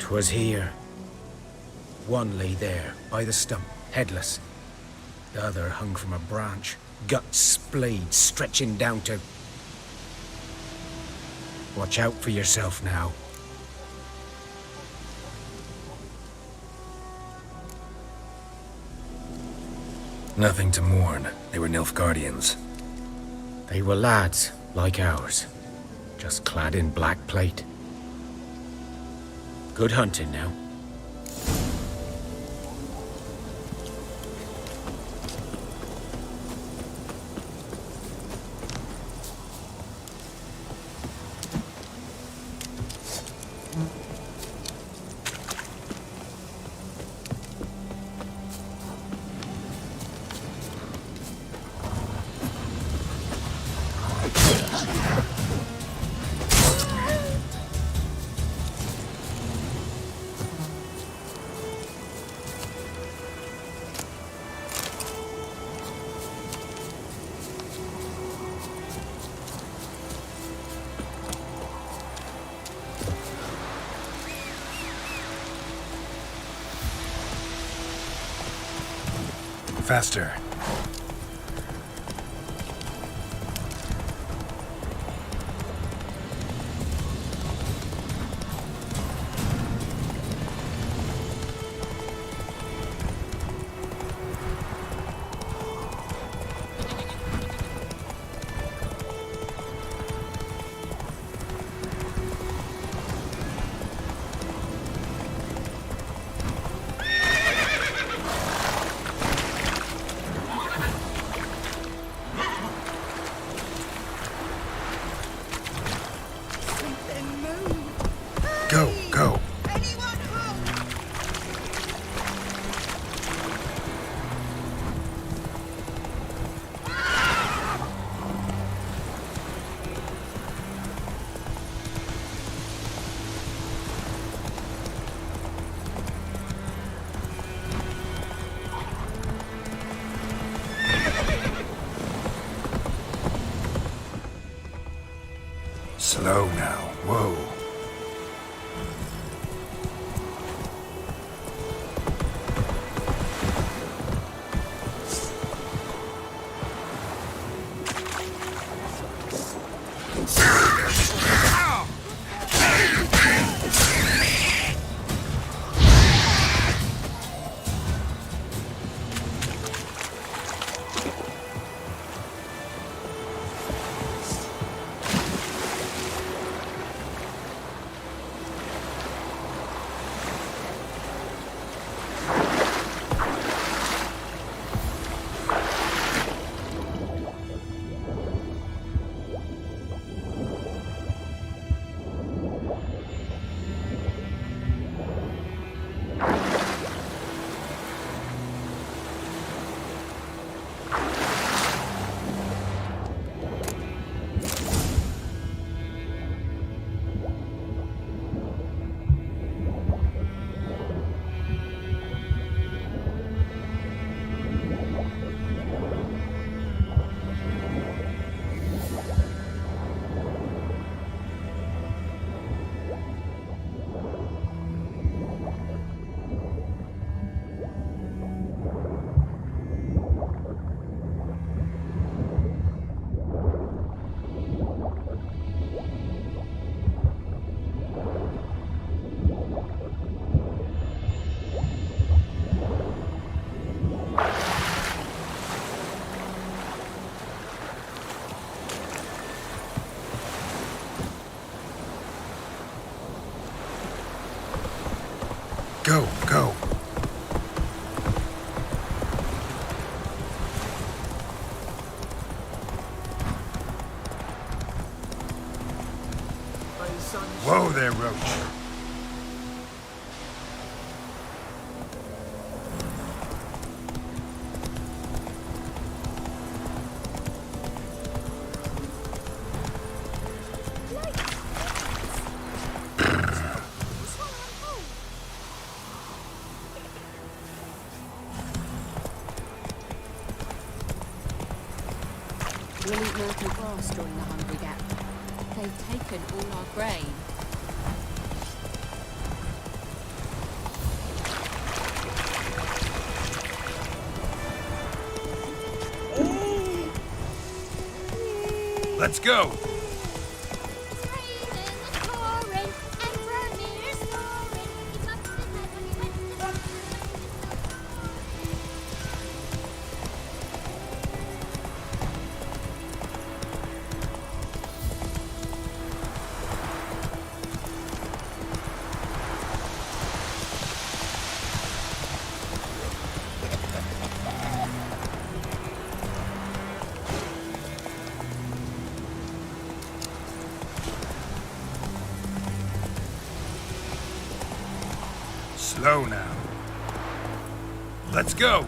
S19: Was here. One lay there, by the stump, headless. The other hung from a branch, guts splayed, stretching down to... Watch out for yourself now.
S3: Nothing to mourn. They were Nilfgaardians.
S19: They were lads, like ours. Just clad in black plate. Good hunting now.
S3: Faster. Go, go. Slow now. Whoa. Go, go. Whoa there, Roach.
S2: We'll eat local grass during the Hungry Gap. They've taken all our grain.
S3: Let's go.
S18: Slow now. Let's go!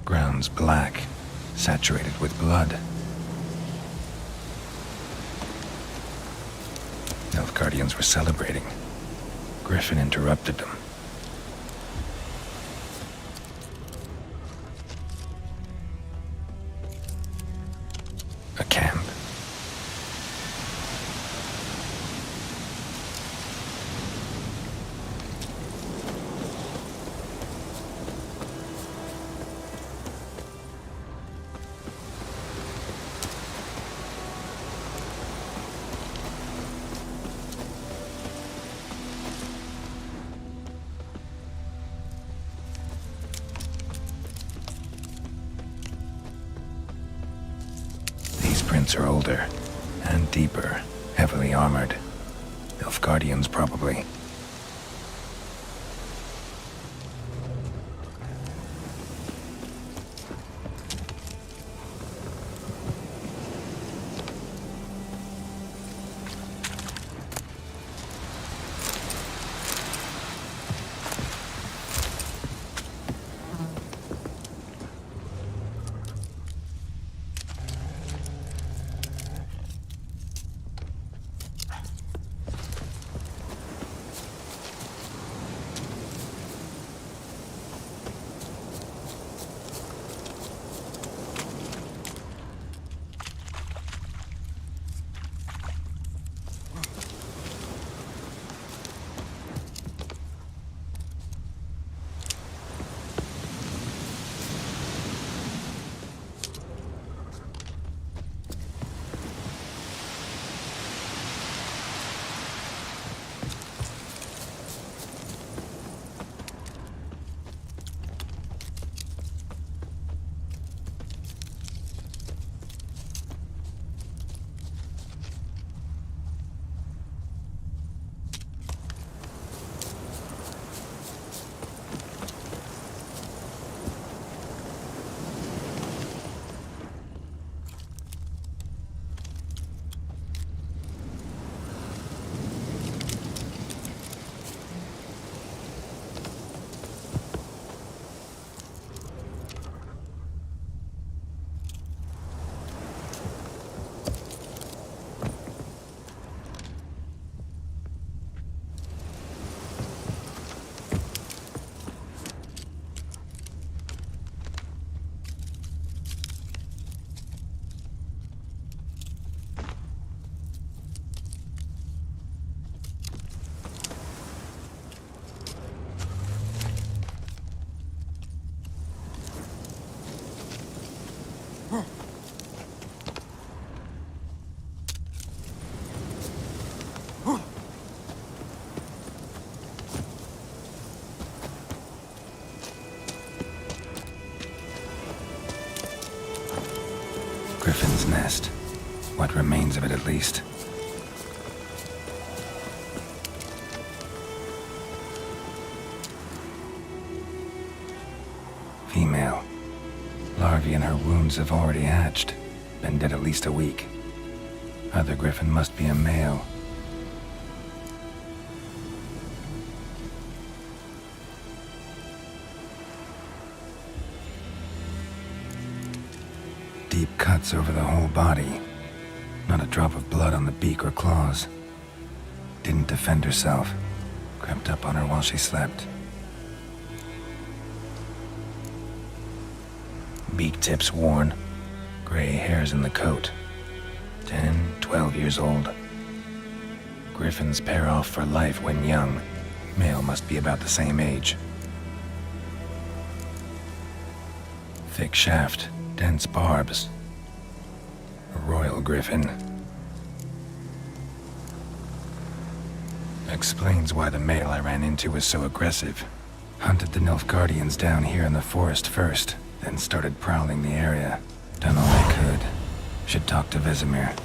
S3: Ground's black, saturated with blood. Guardians were celebrating. Griffin interrupted them. A camp. Prints are older and deeper, heavily armored. Nilfgaardians, probably. Griffin's nest. What remains of it, at least. Female. Larvae in her wounds have already hatched. Been dead at least a week. Other griffin must be a male. Deep cuts over the whole body. Not a drop of blood on the beak or claws. Didn't defend herself. Crept up on her while she slept. Beak tips worn. Gray hairs in the coat. 10, 12 years old. Griffins pair off for life when young. Male must be about the same age. Thick shaft, dense barbs. A royal griffin. Explains why the male I ran into was so aggressive. Hunted the Nilfgaardians down here in the forest first, then started prowling the area. Done all I could. Should talk to Vesemir.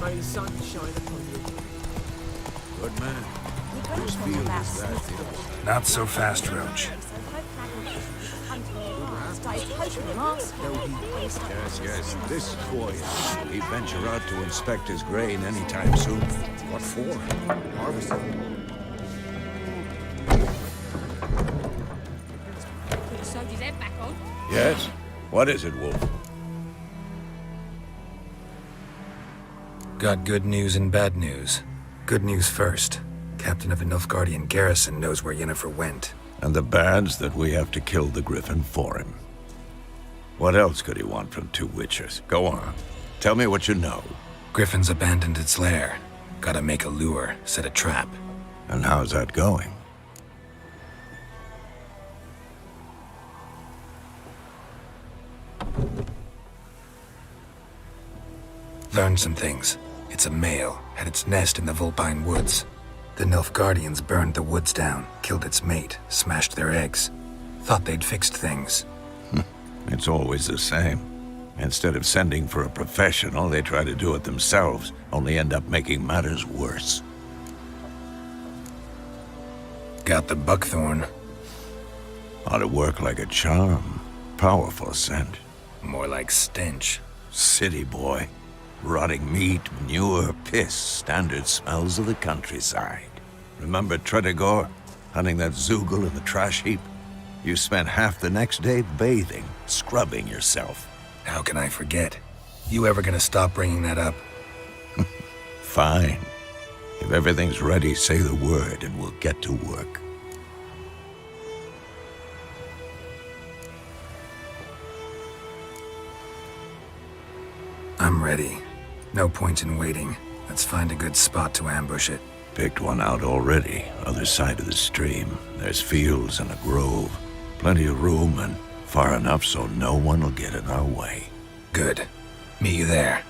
S10: May the sun shine upon you.
S5: Good man. Whose field is that?
S3: Not so fast, Roach.
S5: Yes, this boy. Will he venture out to inspect his grain anytime soon? What for? Harvesting.
S2: Put the soldier's head back on.
S5: Yes? What is it, Wolf?
S3: Got good news and bad news. Good news first. Captain of the Nilfgaardian garrison knows where Yennefer went.
S5: And the bad's that we have to kill the Griffin for him. What else could he want from two witchers? Go on. Tell me what you know.
S3: Griffin's abandoned its lair. Gotta make a lure, set a trap.
S5: And how's that going?
S3: Learned some things. It's a male, had its nest in the Vulpine Woods. The Nilfgaardians burned the woods down, killed its mate, smashed their eggs. Thought they'd fixed things.
S5: It's always the same. Instead of sending for a professional, they try to do it themselves, only end up making matters worse.
S3: Got the buckthorn.
S5: Ought to work like a charm. Powerful scent.
S3: More like stench.
S5: City boy. Rotting meat, manure, piss, standard smells of the countryside. Remember Tredegor? Hunting that Zoogle in the trash heap? You spent half the next day bathing, scrubbing yourself.
S3: How can I forget? You ever gonna stop bringing that up?
S5: Fine. If everything's ready, say the word and we'll get to work.
S3: I'm ready. No point in waiting. Let's find a good spot to ambush it.
S5: Picked one out already, other side of the stream. There's fields and a grove. Plenty of room and far enough so no one will get in our way.
S3: Good. Meet you there.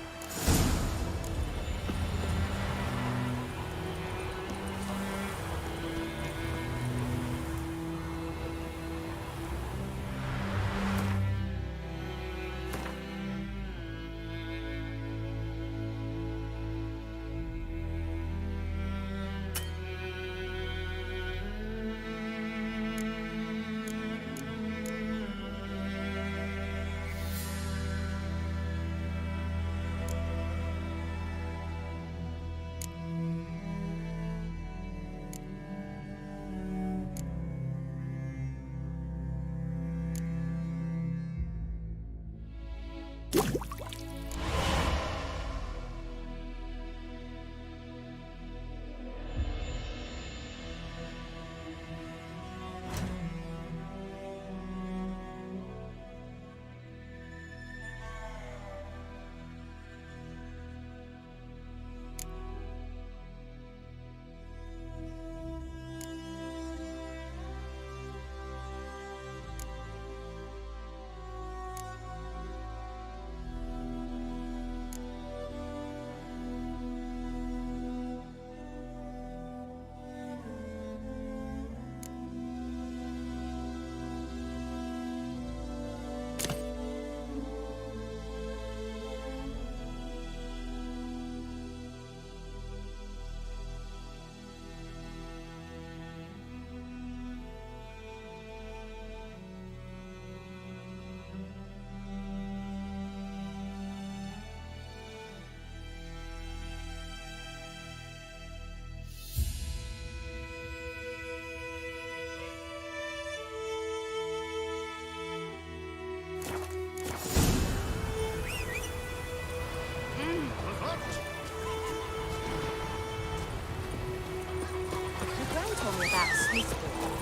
S15: Told me about Sweet Boy.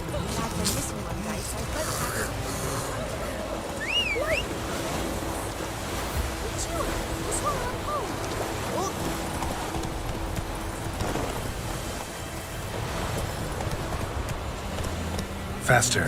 S15: He had them missing one day, so both happened. Wait! It's you! It's one I'm home! What?
S3: Faster.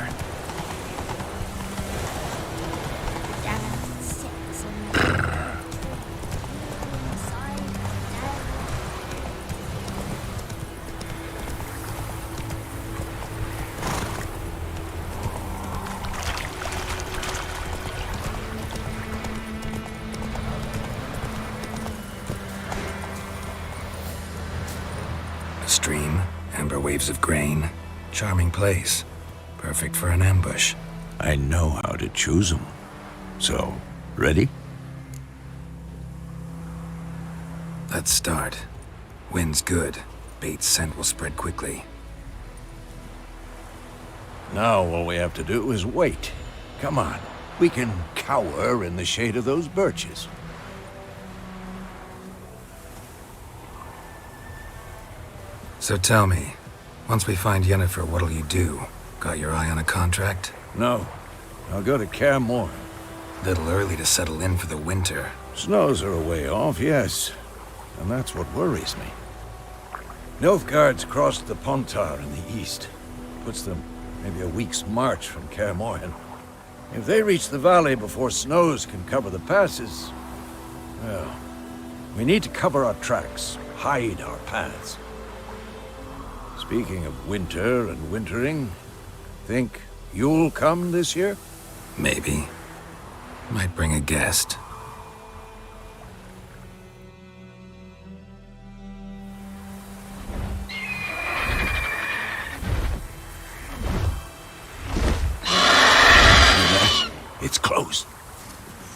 S3: Timber waves of grain. Charming place. Perfect for an ambush.
S5: I know how to choose them. So, ready?
S3: Let's start. Wind's good. Bait's scent will spread quickly.
S5: Now all we have to do is wait. Come on. We can cower in the shade of those birches.
S3: So tell me, once we find Yennefer, what'll you do? Got your eye on a contract?
S5: No. I'll go to Kaer Morhen.
S3: Little early to settle in for the winter.
S5: Snows are a way off, yes. And that's what worries me. Nilfgaard's crossed the Pontar in the east. Puts them maybe a week's march from Kaer Morhen. If they reach the valley before snows can cover the passes, well, we need to cover our tracks, hide our paths. Speaking of winter and wintering, think you'll come this year?
S3: Maybe. Might bring a guest.
S5: It's close.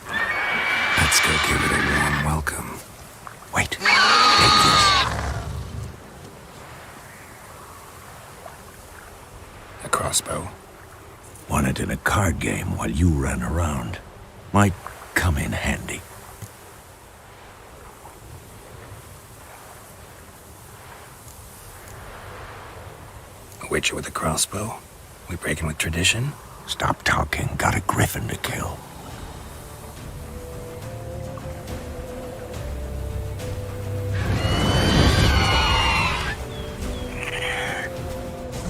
S3: Let's go give it a warm welcome.
S5: Wait. Take this.
S3: A crossbow.
S5: Won it in a card game while you ran around. Might come in handy.
S3: A witcher with a crossbow? We breaking with tradition?
S5: Stop talking. Got a griffin to kill.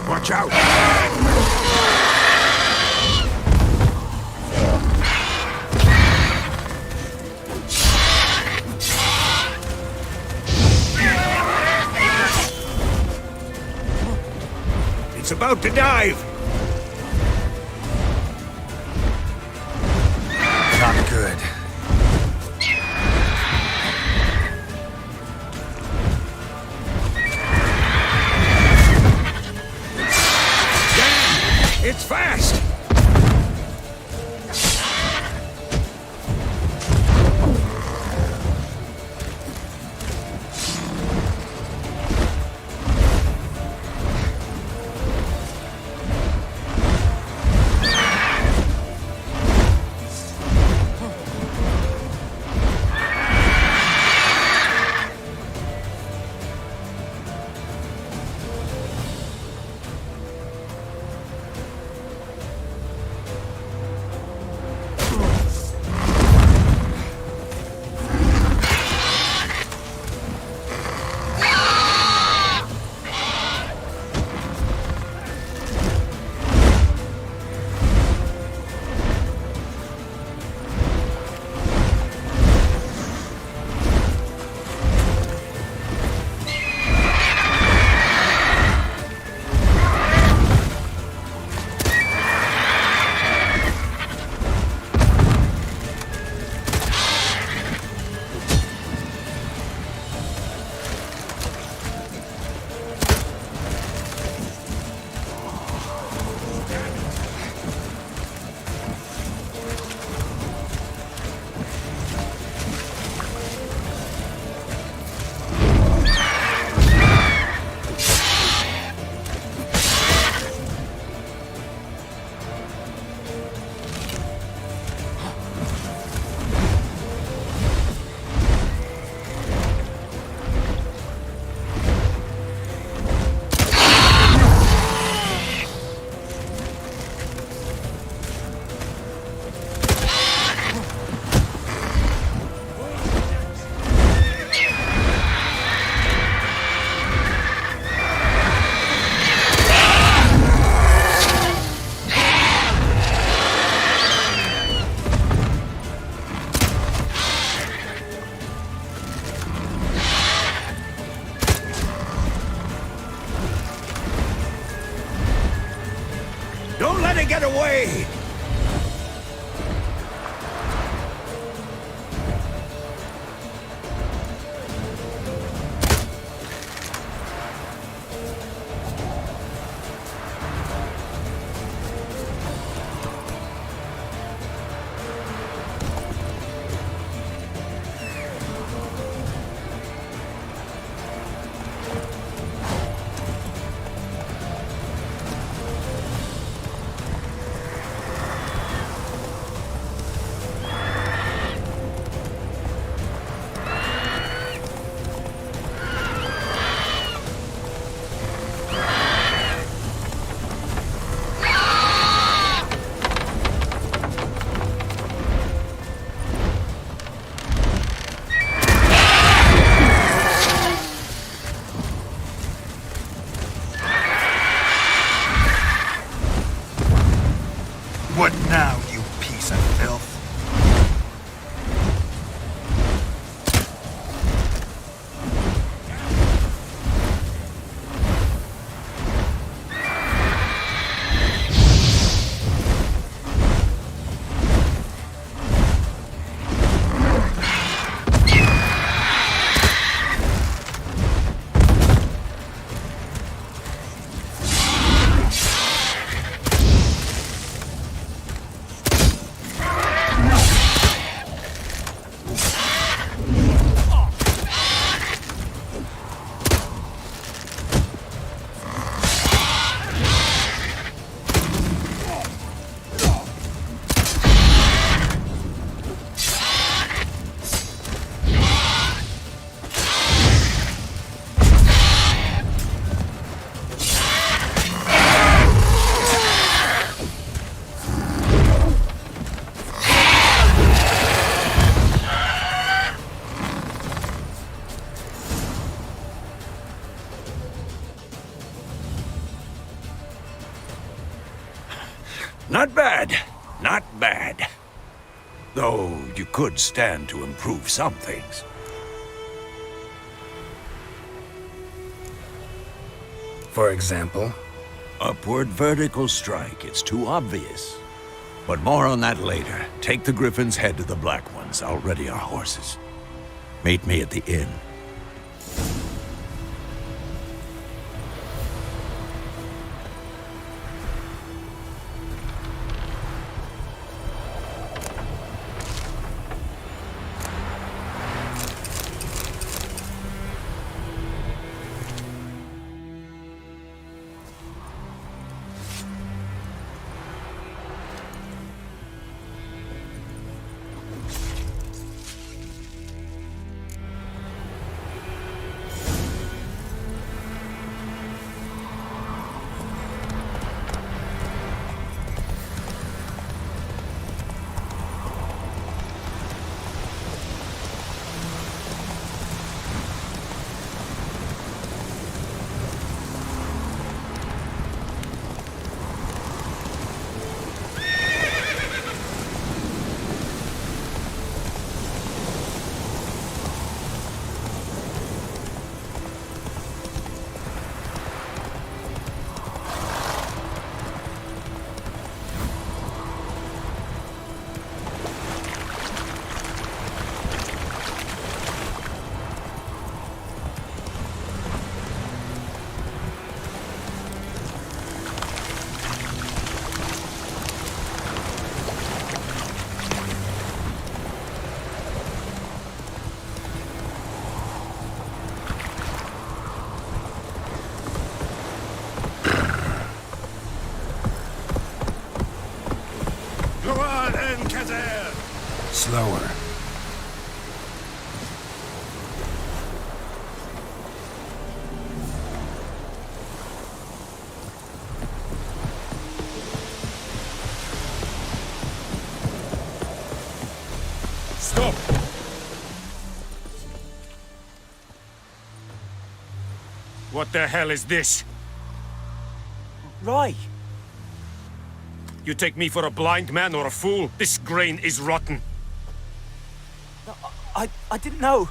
S5: Watch out! It's about to dive!
S3: Not good.
S5: Damn! It's fast! Don't let it get away! Not bad. Not bad. Though you could stand to improve some things.
S3: For example?
S5: Upward vertical strike. It's too obvious. But more on that later. Take the Griffin's head to the Black Ones. I'll ready our horses. Meet me at the inn. Slower.
S18: Stop! What the hell is this?
S13: Right.
S18: You take me for a blind man or a fool? This grain is rotten.
S13: I didn't know.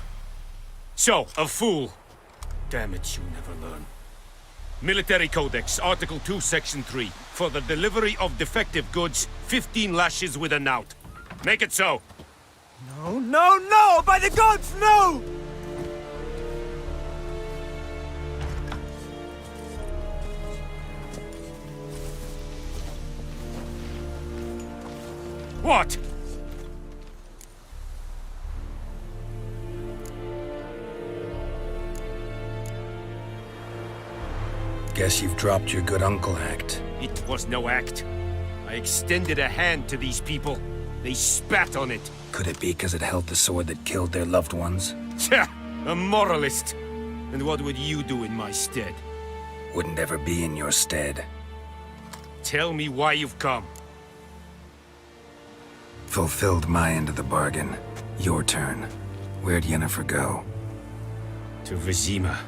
S18: So, a fool. Damn it, you never learn. Military Codex, Article 2, Section 3. For the delivery of defective goods, 15 lashes with a knout. Make it so.
S13: No, no, no! By the gods, no!
S18: What?
S3: Guess you've dropped your good uncle act.
S18: It was no act. I extended a hand to these people. They spat on it.
S3: Could it be because it held the sword that killed their loved ones?
S18: Tja, a moralist. And what would you do in my stead?
S3: Wouldn't ever be in your stead.
S18: Tell me why you've come.
S3: Fulfilled my end of the bargain. Your turn. Where'd Yennefer go?
S18: To Vizima.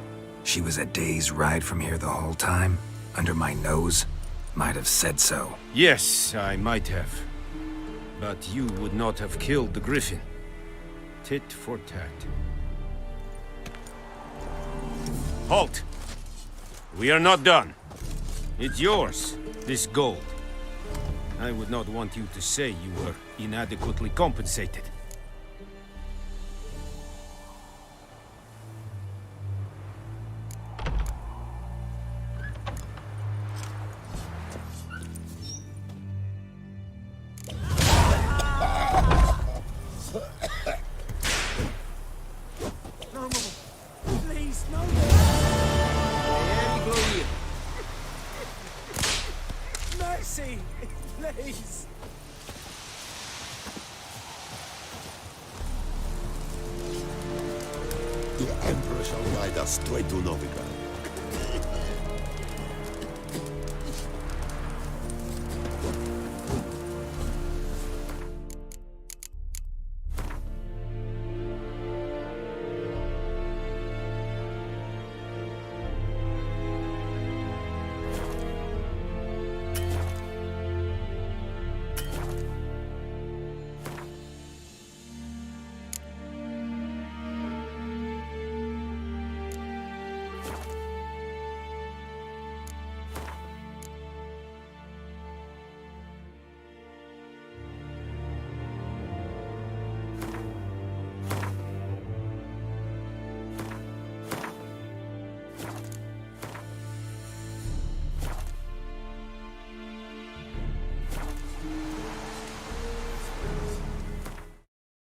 S3: She was a day's ride from here the whole time? Under my nose? Might have said so.
S18: Yes, I might have. But you would not have killed the Griffin. Tit for tat. Halt! We are not done. It's yours, this gold. I would not want you to say you were inadequately compensated.
S10: Please!
S8: The Emperor shall guide us straight to Novigrad.